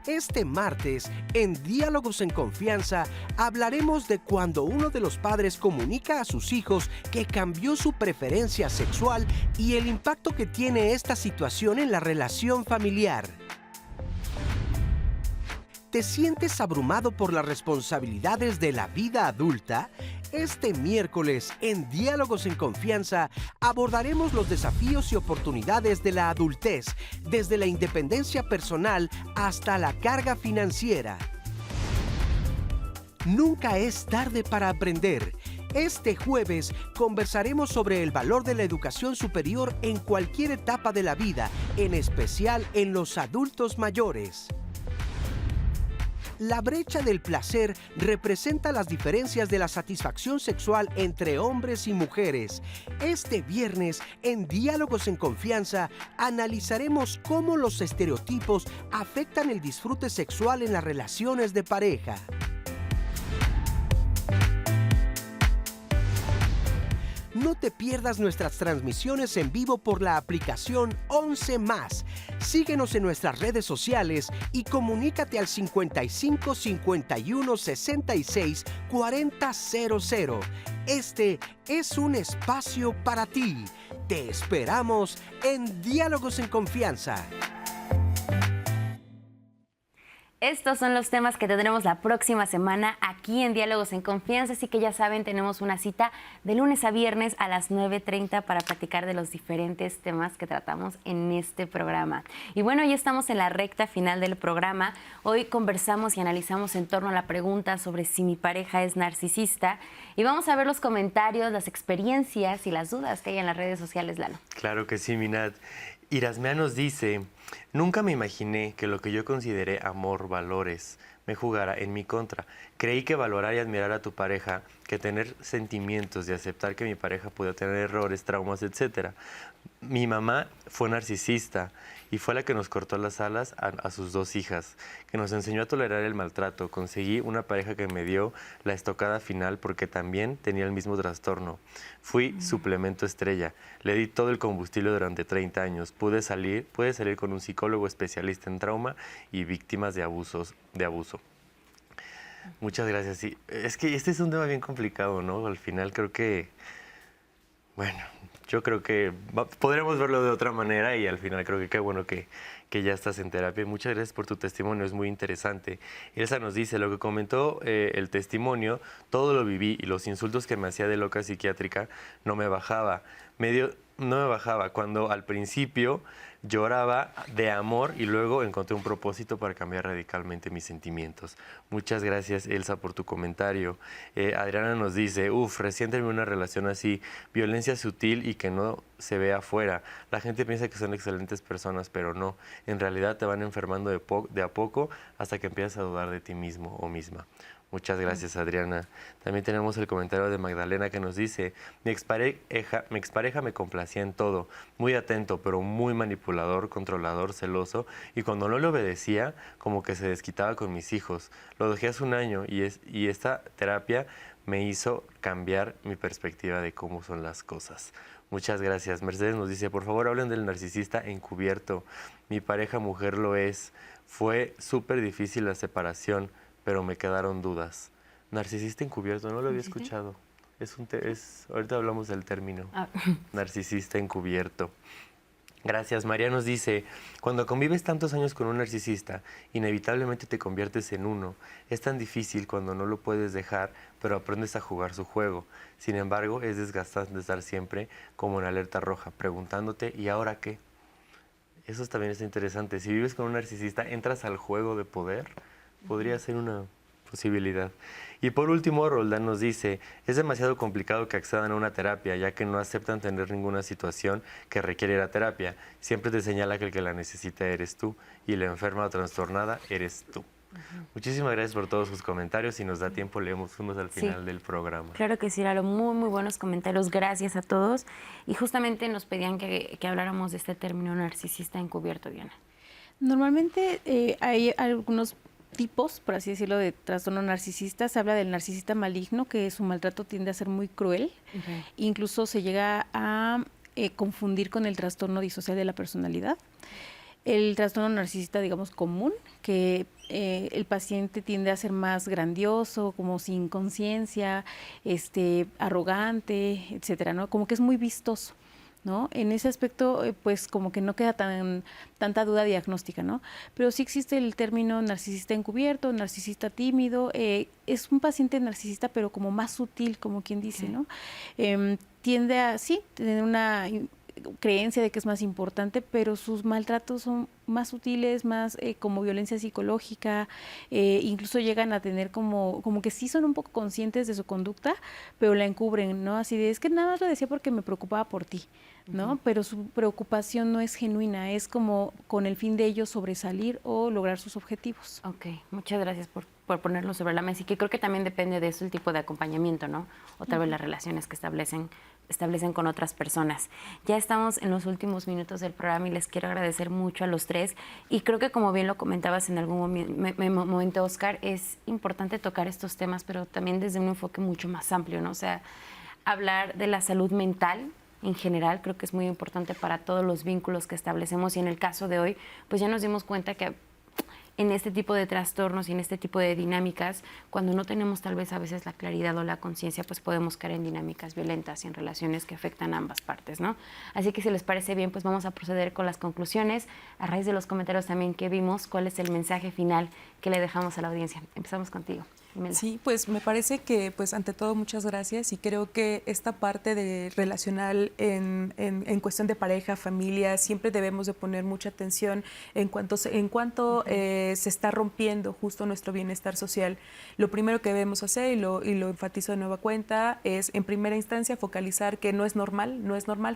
Speaker 12: Este martes, en Diálogos en Confianza, hablaremos de cuando uno de los padres comunica a sus hijos que cambió su preferencia sexual y el impacto que tiene esta situación en la relación familiar. ¿Te sientes abrumado por las responsabilidades de la vida adulta? Este miércoles, en Diálogos en Confianza, abordaremos los desafíos y oportunidades de la adultez, desde la independencia personal hasta la carga financiera. Nunca es tarde para aprender. Este jueves conversaremos sobre el valor de la educación superior en cualquier etapa de la vida, en especial en los adultos mayores. La brecha del placer representa las diferencias de la satisfacción sexual entre hombres y mujeres. Este viernes, en Diálogos en Confianza, analizaremos cómo los estereotipos afectan el disfrute sexual en las relaciones de pareja. No te pierdas nuestras transmisiones en vivo por la aplicación 11+. Síguenos en nuestras redes sociales y comunícate al 55 51 66 40 00. Este es un espacio para ti. Te esperamos en Diálogos en Confianza.
Speaker 2: Estos son los temas que tendremos la próxima semana aquí en Diálogos en Confianza, así que ya saben, tenemos una cita de lunes a viernes a las 9:30 para platicar de los diferentes temas que tratamos en este programa. Y bueno, ya estamos en la recta final del programa. Hoy conversamos y analizamos en torno a la pregunta sobre si mi pareja es narcisista y vamos a ver los comentarios, las experiencias y las dudas que hay en las redes sociales, Lalo.
Speaker 3: Claro que sí, Minat. Irasmea nos dice, nunca me imaginé que lo que yo consideré amor, valores, me jugara en mi contra. Creí que valorar y admirar a tu pareja, que tener sentimientos y aceptar que mi pareja pueda tener errores, traumas, etc. Mi mamá fue narcisista y fue la que nos cortó las alas a sus 2 hijas, que nos enseñó a tolerar el maltrato. Conseguí una pareja que me dio la estocada final porque también tenía el mismo trastorno. Fui suplemento estrella. Le di todo el combustible durante 30 años. Pude salir con un psicólogo especialista en trauma y víctimas de abuso. Muchas gracias. Sí, es que este es un tema bien complicado, ¿no? Al final creo que, bueno, yo creo que podremos verlo de otra manera y al final creo que qué bueno que ya estás en terapia. Muchas gracias por tu testimonio, es muy interesante. Elsa nos dice, lo que comentó el testimonio, todo lo viví y los insultos que me hacía de loca psiquiátrica no me bajaba. No me bajaba cuando al principio lloraba de amor y luego encontré un propósito para cambiar radicalmente mis sentimientos. Muchas gracias, Elsa, por tu comentario. Adriana nos dice, recién terminé una relación así, violencia sutil y que no se ve afuera. La gente piensa que son excelentes personas, pero no. En realidad te van enfermando de a poco hasta que empiezas a dudar de ti mismo o misma. Muchas gracias, Adriana. También tenemos el comentario de Magdalena que nos dice, mi expareja me complacía en todo, muy atento, pero muy manipulador, controlador, celoso, y cuando no le obedecía, como que se desquitaba con mis hijos. Lo dejé hace un año y esta terapia me hizo cambiar mi perspectiva de cómo son las cosas. Muchas gracias. Mercedes nos dice, por favor hablen del narcisista encubierto. Mi pareja mujer lo es. Fue súper difícil la separación, pero me quedaron dudas. Narcisista encubierto, no lo había escuchado. Ahorita hablamos del término. Narcisista encubierto. Gracias. María nos dice, cuando convives tantos años con un narcisista, inevitablemente te conviertes en uno. Es tan difícil cuando no lo puedes dejar, pero aprendes a jugar su juego. Sin embargo, es desgastante estar siempre como en alerta roja, preguntándote, ¿y ahora qué? Eso también es interesante. Si vives con un narcisista, entras al juego de poder. Podría ser una posibilidad. Y por último, Roldán nos dice, es demasiado complicado que accedan a una terapia, ya que no aceptan tener ninguna situación que requiere la terapia. Siempre te señala que el que la necesita eres tú y la enferma o trastornada eres tú. Muchísimas gracias por todos sus comentarios. Si nos da tiempo, leemos unos al final del programa.
Speaker 2: Claro que sí, Lalo. Muy, muy buenos comentarios. Gracias a todos. Y justamente nos pedían que habláramos de este término narcisista encubierto, Diana.
Speaker 6: Normalmente hay algunos tipos, por así decirlo, de trastorno narcisista. Se habla del narcisista maligno, que su maltrato tiende a ser muy cruel. Incluso se llega a confundir con el trastorno disocial de la personalidad. El trastorno narcisista, digamos, común, que el paciente tiende a ser más grandioso, como sin conciencia, arrogante, etcétera, ¿no? Como que es muy vistoso, ¿no? En ese aspecto, pues como que no queda tanta duda diagnóstica, ¿no? Pero sí existe el término narcisista encubierto, narcisista tímido. Es un paciente narcisista, pero como más sutil, como quien dice, ¿no? Tiende a, sí, tener una creencia de que es más importante, pero sus maltratos son más sutiles, más como violencia psicológica, incluso llegan a tener como que sí son un poco conscientes de su conducta, pero la encubren, ¿no? Así de, es que nada más lo decía porque me preocupaba por ti, ¿no? Pero su preocupación no es genuina, es como con el fin de ellos sobresalir o lograr sus objetivos.
Speaker 2: Ok, muchas gracias por ponerlo sobre la mesa, y que creo que también depende de eso el tipo de acompañamiento, ¿no? Otra vez las relaciones que establecen con otras personas. Ya estamos en los últimos minutos del programa y les quiero agradecer mucho a los tres, y creo que como bien lo comentabas en algún momento, Oscar, es importante tocar estos temas, pero también desde un enfoque mucho más amplio, ¿no? O sea, hablar de la salud mental en general creo que es muy importante para todos los vínculos que establecemos, y en el caso de hoy, pues ya nos dimos cuenta que en este tipo de trastornos y en este tipo de dinámicas, cuando no tenemos tal vez a veces la claridad o la conciencia, pues podemos caer en dinámicas violentas y en relaciones que afectan a ambas partes, ¿no? Así que si les parece bien, pues vamos a proceder con las conclusiones. A raíz de los comentarios también que vimos, ¿cuál es el mensaje final que le dejamos a la audiencia? Empezamos contigo. Imelda.
Speaker 5: Sí, pues me parece que, pues ante todo, muchas gracias, y creo que esta parte de relacional en cuestión de pareja, familia, siempre debemos de poner mucha atención en cuanto se está rompiendo justo nuestro bienestar social. Lo primero que debemos hacer, y lo enfatizo de nueva cuenta, es en primera instancia focalizar que no es normal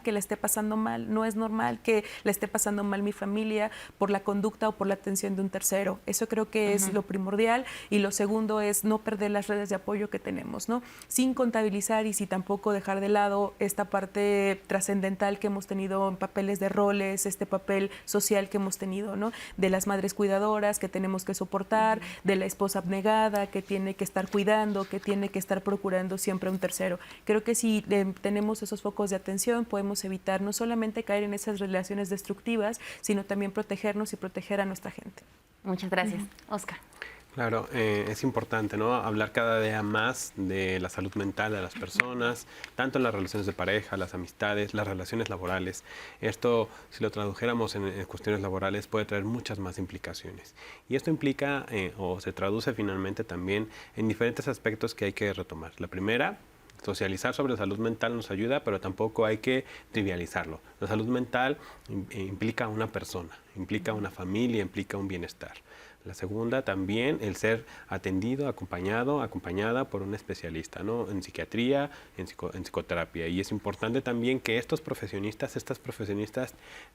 Speaker 5: que la esté pasando mal, no es normal que la esté pasando mal mi familia por la conducta o por la atención de un tercero. Eso creo que es lo primordial, y lo segundo es no perder las redes de apoyo que tenemos, ¿no? Sin contabilizar y sin tampoco dejar de lado esta parte trascendental que hemos tenido en papeles de roles, este papel social que hemos tenido, ¿no? De las madres cuidadoras que tenemos que soportar, de la esposa abnegada que tiene que estar cuidando, que tiene que estar procurando siempre a un tercero. Creo que si tenemos esos focos de atención, podemos evitar no solamente caer en esas relaciones destructivas, sino también protegernos y proteger a nuestra gente.
Speaker 2: Muchas gracias. Oscar.
Speaker 4: Claro, es importante, ¿no? Hablar cada día más de la salud mental de las personas, tanto en las relaciones de pareja, las amistades, las relaciones laborales. Esto, si lo tradujéramos en cuestiones laborales, puede traer muchas más implicaciones. Y esto implica, o se traduce finalmente también en diferentes aspectos que hay que retomar. La primera, socializar sobre salud mental nos ayuda, pero tampoco hay que trivializarlo. La salud mental implica una persona, implica una familia, implica un bienestar. La segunda también, el ser atendido, acompañada por un especialista, ¿no? En psiquiatría, en psicoterapia. Y es importante también que estas profesionistas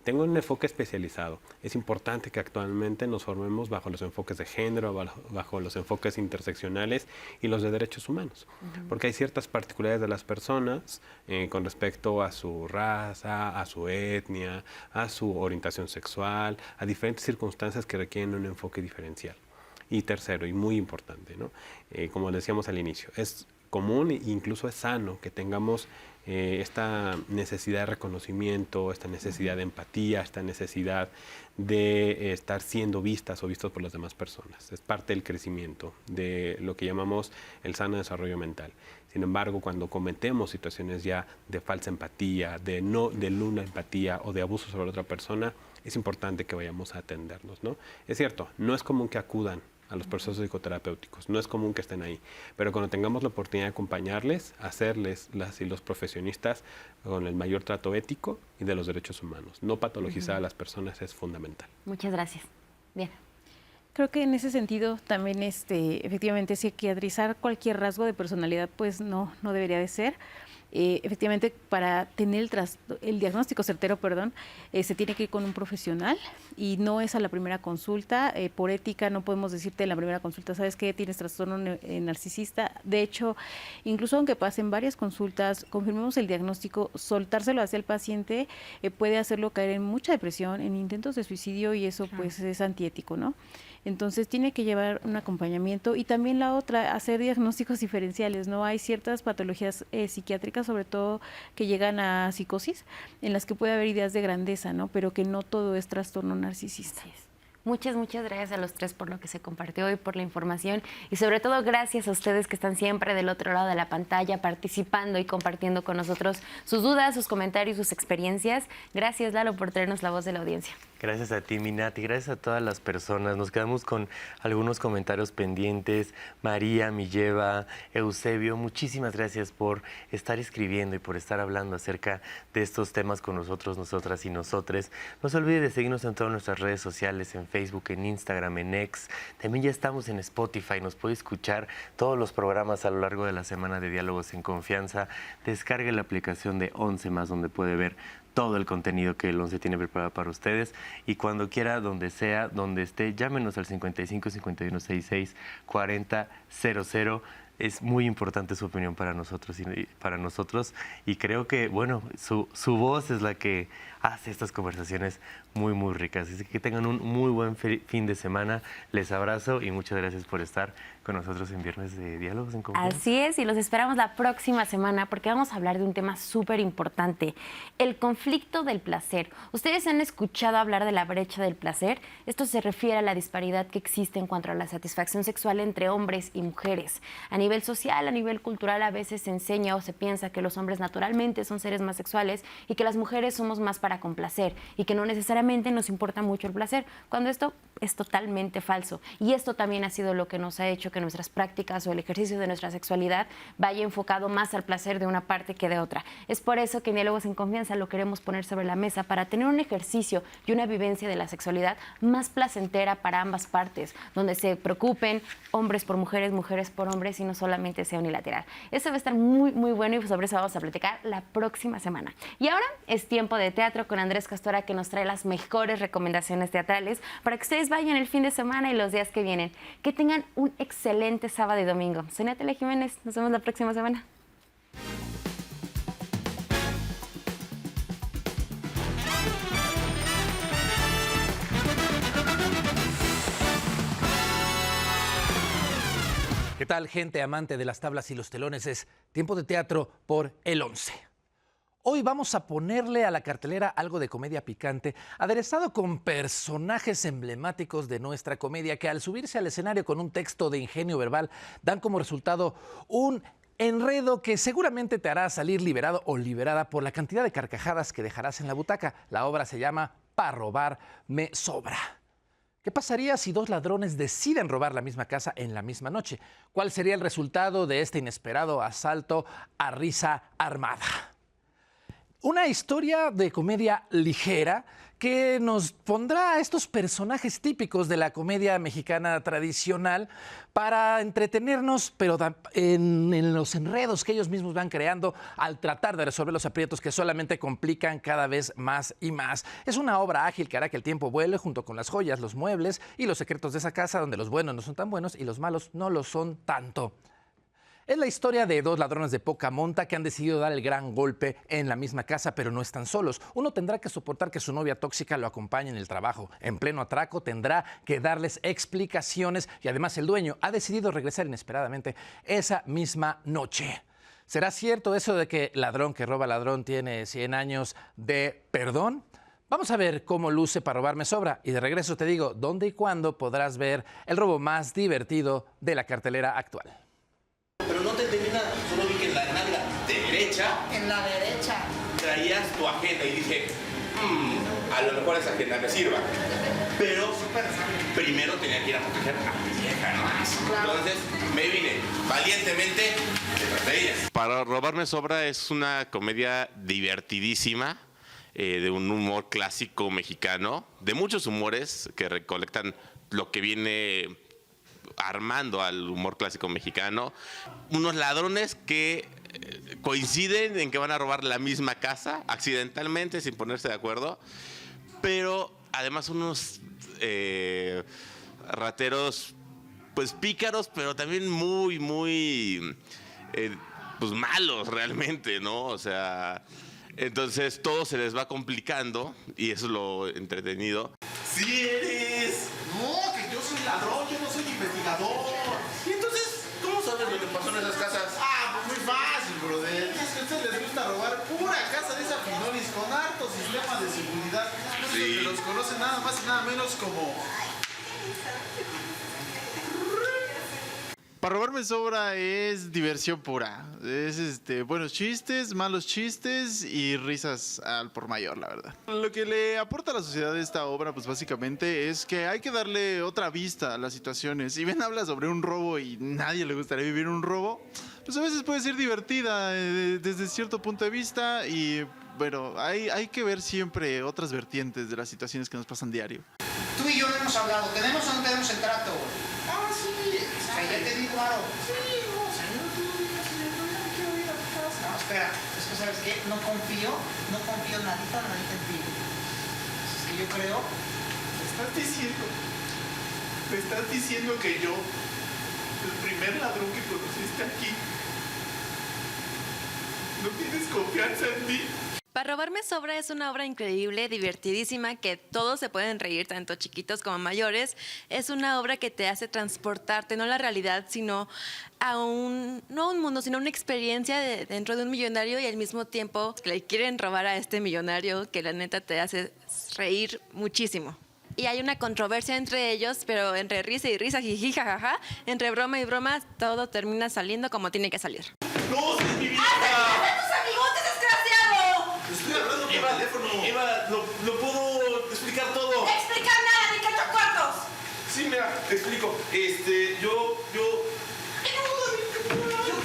Speaker 4: tengan un enfoque especializado. Es importante que actualmente nos formemos bajo los enfoques de género, bajo los enfoques interseccionales y los de derechos humanos. Porque hay ciertas particularidades de las personas con respecto a su raza, a su etnia, a su orientación sexual, a diferentes circunstancias que requieren un enfoque diferencial. Y tercero, y muy importante, ¿no? Como decíamos al inicio, es común e incluso es sano que tengamos esta necesidad de reconocimiento, esta necesidad de empatía, esta necesidad de estar siendo vistas o vistos por las demás personas. Es parte del crecimiento, de lo que llamamos el sano desarrollo mental. Sin embargo, cuando cometemos situaciones ya de falsa empatía, de nula empatía o de abuso sobre otra persona, es importante que vayamos a atendernos, ¿no? Es cierto, no es común que acudan a los procesos psicoterapéuticos, no es común que estén ahí, pero cuando tengamos la oportunidad de acompañarles, hacerles las y los profesionistas con el mayor trato ético y de los derechos humanos. No patologizar a las personas es fundamental.
Speaker 2: Muchas gracias. Bien.
Speaker 6: Creo que en ese sentido también efectivamente psiquiatrizar cualquier rasgo de personalidad pues no debería de ser. Efectivamente, para tener el diagnóstico certero, se tiene que ir con un profesional, y no es a la primera consulta. Por ética no podemos decirte en la primera consulta, ¿sabes qué? Tienes trastorno narcisista. De hecho, incluso aunque pasen varias consultas, confirmemos el diagnóstico, soltárselo hacia el paciente puede hacerlo caer en mucha depresión, en intentos de suicidio, y eso pues es antiético, ¿no? Entonces tiene que llevar un acompañamiento, y también la otra, hacer diagnósticos diferenciales, ¿no? Hay ciertas patologías psiquiátricas, sobre todo que llegan a psicosis, en las que puede haber ideas de grandeza, ¿no? Pero que no todo es trastorno narcisista.
Speaker 2: Muchas gracias a los tres por lo que se compartió hoy, por la información, y sobre todo gracias a ustedes que están siempre del otro lado de la pantalla participando y compartiendo con nosotros sus dudas, sus comentarios, sus experiencias. Gracias, Lalo, por traernos la voz de la audiencia.
Speaker 3: Gracias a ti, Minati, gracias a todas las personas. Nos quedamos con algunos comentarios pendientes. María, Milleva, Eusebio, muchísimas gracias por estar escribiendo y por estar hablando acerca de estos temas con nosotros, nosotras y nosotres. No se olvide de seguirnos en todas nuestras redes sociales, en Facebook, en Instagram, en X. También ya estamos en Spotify, nos puede escuchar todos los programas a lo largo de la semana de Diálogos en Confianza. Descargue la aplicación de 11+, donde puede ver todo el contenido que el 11 tiene preparado para ustedes, y cuando quiera, donde sea, donde esté, llámenos al 55 51 66 40 00. Es muy importante su opinión para nosotros y creo que, bueno, su voz es la que hace estas conversaciones muy, muy ricas. Así que tengan un muy buen fin de semana. Les abrazo y muchas gracias por estar con nosotros en Viernes de Diálogos en Confianza.
Speaker 2: Así es, y los esperamos la próxima semana porque vamos a hablar de un tema súper importante, el conflicto del placer. ¿Ustedes han escuchado hablar de la brecha del placer? Esto se refiere a la disparidad que existe en cuanto a la satisfacción sexual entre hombres y mujeres. A nivel social, a nivel cultural, a veces se enseña o se piensa que los hombres naturalmente son seres más sexuales y que las mujeres somos más para complacer y que no necesariamente nos importa mucho el placer, cuando esto es totalmente falso. Y esto también ha sido lo que nos ha hecho que nuestras prácticas o el ejercicio de nuestra sexualidad vaya enfocado más al placer de una parte que de otra. Es por eso que en Diálogos en Confianza lo queremos poner sobre la mesa para tener un ejercicio y una vivencia de la sexualidad más placentera para ambas partes, donde se preocupen hombres por mujeres, mujeres por hombres y no solamente sea unilateral. Eso va a estar muy, muy bueno y sobre eso vamos a platicar la próxima semana. Y ahora es tiempo de teatro con Andrés Castora, que nos trae las mejores recomendaciones teatrales para que ustedes vayan el fin de semana y los días que vienen. Que tengan un excelente sábado y domingo. Soy Natalia Jiménez. Nos vemos la próxima semana.
Speaker 13: ¿Qué tal, gente amante de las tablas y los telones? Es tiempo de teatro por el 11. Hoy vamos a ponerle a la cartelera algo de comedia picante, aderezado con personajes emblemáticos de nuestra comedia que al subirse al escenario con un texto de ingenio verbal dan como resultado un enredo que seguramente te hará salir liberado o liberada por la cantidad de carcajadas que dejarás en la butaca. La obra se llama Pa' robar me sobra. ¿Qué pasaría si dos ladrones deciden robar la misma casa en la misma noche? ¿Cuál sería el resultado de este inesperado asalto a risa armada? Una historia de comedia ligera que nos pondrá a estos personajes típicos de la comedia mexicana tradicional para entretenernos, pero en los enredos que ellos mismos van creando al tratar de resolver los aprietos que solamente complican cada vez más y más. Es una obra ágil que hará que el tiempo vuele junto con las joyas, los muebles y los secretos de esa casa donde los buenos no son tan buenos y los malos no lo son tanto. Es la historia de dos ladrones de poca monta que han decidido dar el gran golpe en la misma casa, pero no están solos. Uno tendrá que soportar que su novia tóxica lo acompañe en el trabajo. En pleno atraco tendrá que darles explicaciones y además el dueño ha decidido regresar inesperadamente esa misma noche. ¿Será cierto eso de que ladrón que roba ladrón tiene 100 años de perdón? Vamos a ver cómo luce Pa' robar me sobra y de regreso te digo dónde y cuándo podrás ver el robo más divertido de la cartelera actual.
Speaker 14: Pero no te entendí nada, solo vi que en la nalga derecha... En la derecha. Traías tu agenda y dije, a lo mejor esa agenda me sirva. Pero primero tenía que ir a proteger a mi vieja, ¿no? Claro. Entonces me vine valientemente detrás de ella.
Speaker 15: Pa' robar me sobra es una comedia divertidísima, de un humor clásico mexicano, de muchos humores que recolectan lo que viene armando al humor clásico mexicano. Unos ladrones que coinciden en que van a robar la misma casa, accidentalmente, sin ponerse de acuerdo, pero además unos rateros, pues pícaros, pero también muy pues malos realmente, ¿no? O sea, entonces todo se les va complicando y eso es lo entretenido.
Speaker 14: ¡Sí eres! No, que yo soy ladrón, yo no soy investigador. ¿Y entonces cómo sabes lo que pasó en esas casas? Ah, pues muy fácil, brother. Es que a ustedes les gusta robar pura casa de esa Finolis con harto sistema de seguridad. Sí. Que los conocen nada más y nada menos como...
Speaker 16: Para robarme sobra es diversión pura. Es buenos chistes, malos chistes y risas al por mayor, la verdad. Lo que le aporta a la sociedad esta obra, pues básicamente es que hay que darle otra vista a las situaciones. Si bien habla sobre un robo y nadie le gustaría vivir un robo, pues a veces puede ser divertida desde cierto punto de vista y bueno, hay que ver siempre otras vertientes de las situaciones que nos pasan diario.
Speaker 17: Tú y yo no hemos hablado, ¿tenemos o no tenemos el trato?
Speaker 16: Ah, sí.
Speaker 17: O sea, ya te di claro.
Speaker 16: Sí, no, o sea, yo no quiero ir a tu casa.
Speaker 17: No, espera, es que ¿sabes qué? No confío nadita en ti. Es que yo creo...
Speaker 16: Me estás diciendo que yo, el primer ladrón que conociste aquí, no tienes confianza en mí.
Speaker 18: Para robarme sobra es una obra increíble, divertidísima, que todos se pueden reír, tanto chiquitos como mayores. Es una obra que te hace transportarte, no a la realidad, sino no a un mundo, sino a una experiencia dentro de un millonario y al mismo tiempo que le quieren robar a este millonario que la neta te hace reír muchísimo. Y hay una controversia entre ellos, pero entre risa y risa, jiji, jajaja, entre broma y broma, todo termina saliendo como tiene que salir.
Speaker 16: ¡No, es mi vida!
Speaker 18: ¡Haz tus amigotes, desgraciado!
Speaker 16: Estoy hablando por teléfono. Eva, lo puedo explicar todo.
Speaker 18: ¡Explicar nada, ni que 8 cuartos!
Speaker 16: Sí, mira, te explico. Yo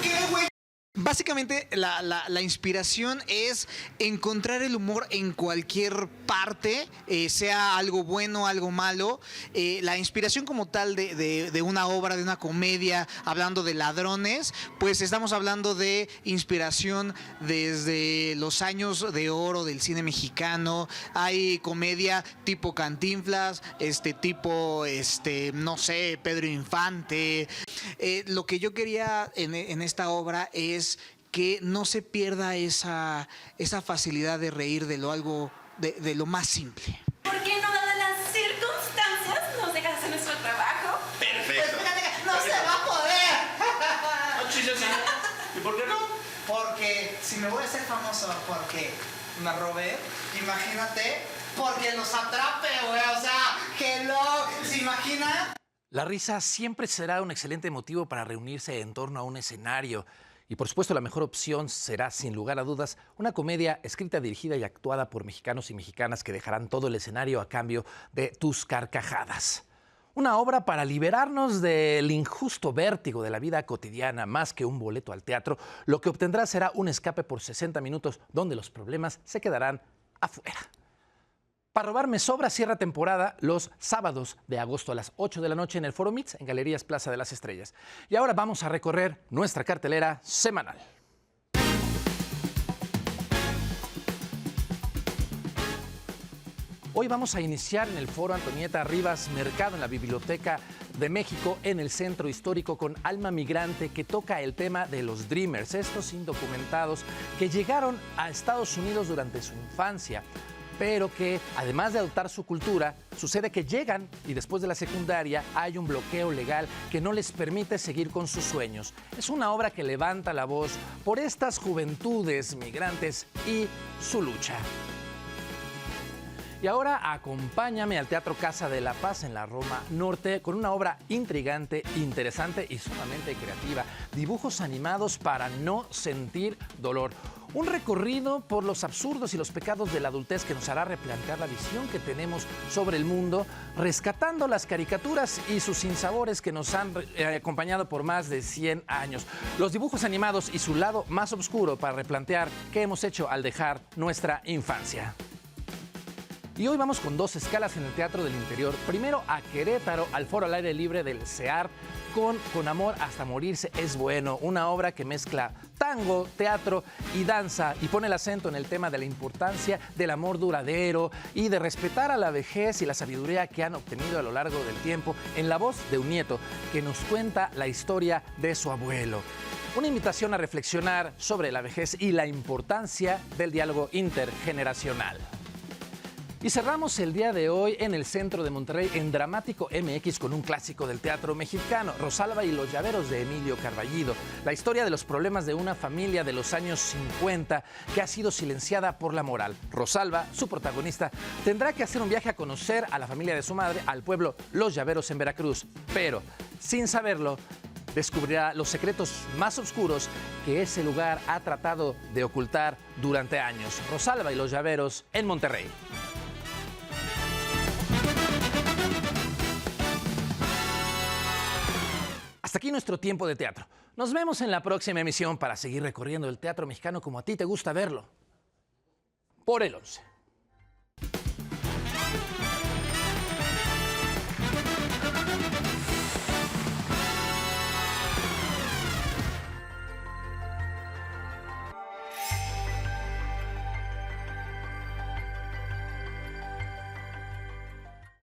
Speaker 16: qué, güey.
Speaker 17: Básicamente la inspiración es encontrar el humor en cualquier parte, sea algo bueno, algo malo. La inspiración como tal de una obra, de una comedia, hablando de ladrones, pues estamos hablando de inspiración desde los años de oro del cine mexicano. Hay comedia tipo Cantinflas, tipo, no sé, Pedro Infante. Lo que yo quería en esta obra es que no se pierda esa facilidad de reír de lo más simple.
Speaker 18: ¿Por qué no, dadas las circunstancias, nos dejas hacer nuestro trabajo?
Speaker 16: Perfecto.
Speaker 17: ¡No se va a poder!
Speaker 16: Sí. ¿Y por qué no?
Speaker 17: Porque si me voy a hacer famoso porque me robé, imagínate, porque los atrape, güey. O sea, ¿se imagina?
Speaker 13: La risa siempre será un excelente motivo para reunirse en torno a un escenario. Y por supuesto la mejor opción será, sin lugar a dudas, una comedia escrita, dirigida y actuada por mexicanos y mexicanas que dejarán todo el escenario a cambio de tus carcajadas. Una obra para liberarnos del injusto vértigo de la vida cotidiana. Más que un boleto al teatro, lo que obtendrás será un escape por 60 minutos donde los problemas se quedarán afuera. Para robarme sobra cierra temporada los sábados de agosto a las 8 de la noche en el Foro Mits, en Galerías Plaza de las Estrellas. Y ahora vamos a recorrer nuestra cartelera semanal. Hoy vamos a iniciar en el Foro Antonieta Rivas Mercado, en la Biblioteca de México, en el Centro Histórico, con Alma Migrante, que toca el tema de los Dreamers, estos indocumentados que llegaron a Estados Unidos durante su infancia, pero que además de adoptar su cultura, sucede que llegan y después de la secundaria hay un bloqueo legal que no les permite seguir con sus sueños. Es una obra que levanta la voz por estas juventudes migrantes y su lucha. Y ahora acompáñame al Teatro Casa de la Paz en la Roma Norte con una obra intrigante, interesante y sumamente creativa. Dibujos animados para no sentir dolor. Un recorrido por los absurdos y los pecados de la adultez que nos hará replantear la visión que tenemos sobre el mundo, rescatando las caricaturas y sus sinsabores que nos han acompañado por más de 100 años. Los dibujos animados y su lado más oscuro para replantear qué hemos hecho al dejar nuestra infancia. Y hoy vamos con 2 escalas en el Teatro del Interior. Primero a Querétaro, al Foro al Aire Libre del CEAR, con Amor hasta morirse es bueno, una obra que mezcla tango, teatro y danza y pone el acento en el tema de la importancia del amor duradero y de respetar a la vejez y la sabiduría que han obtenido a lo largo del tiempo, en la voz de un nieto que nos cuenta la historia de su abuelo. Una invitación a reflexionar sobre la vejez y la importancia del diálogo intergeneracional. Y cerramos el día de hoy en el centro de Monterrey, en Dramático MX, con un clásico del teatro mexicano, Rosalba y los llaveros, de Emilio Carballido. La historia de los problemas de una familia de los años 50 que ha sido silenciada por la moral. Rosalba, su protagonista, tendrá que hacer un viaje a conocer a la familia de su madre, al pueblo Los Llaveros en Veracruz. Pero, sin saberlo, descubrirá los secretos más oscuros que ese lugar ha tratado de ocultar durante años. Rosalba y los Llaveros en Monterrey. Hasta aquí nuestro tiempo de teatro. Nos vemos en la próxima emisión para seguir recorriendo el teatro mexicano como a ti te gusta verlo. Por el 11.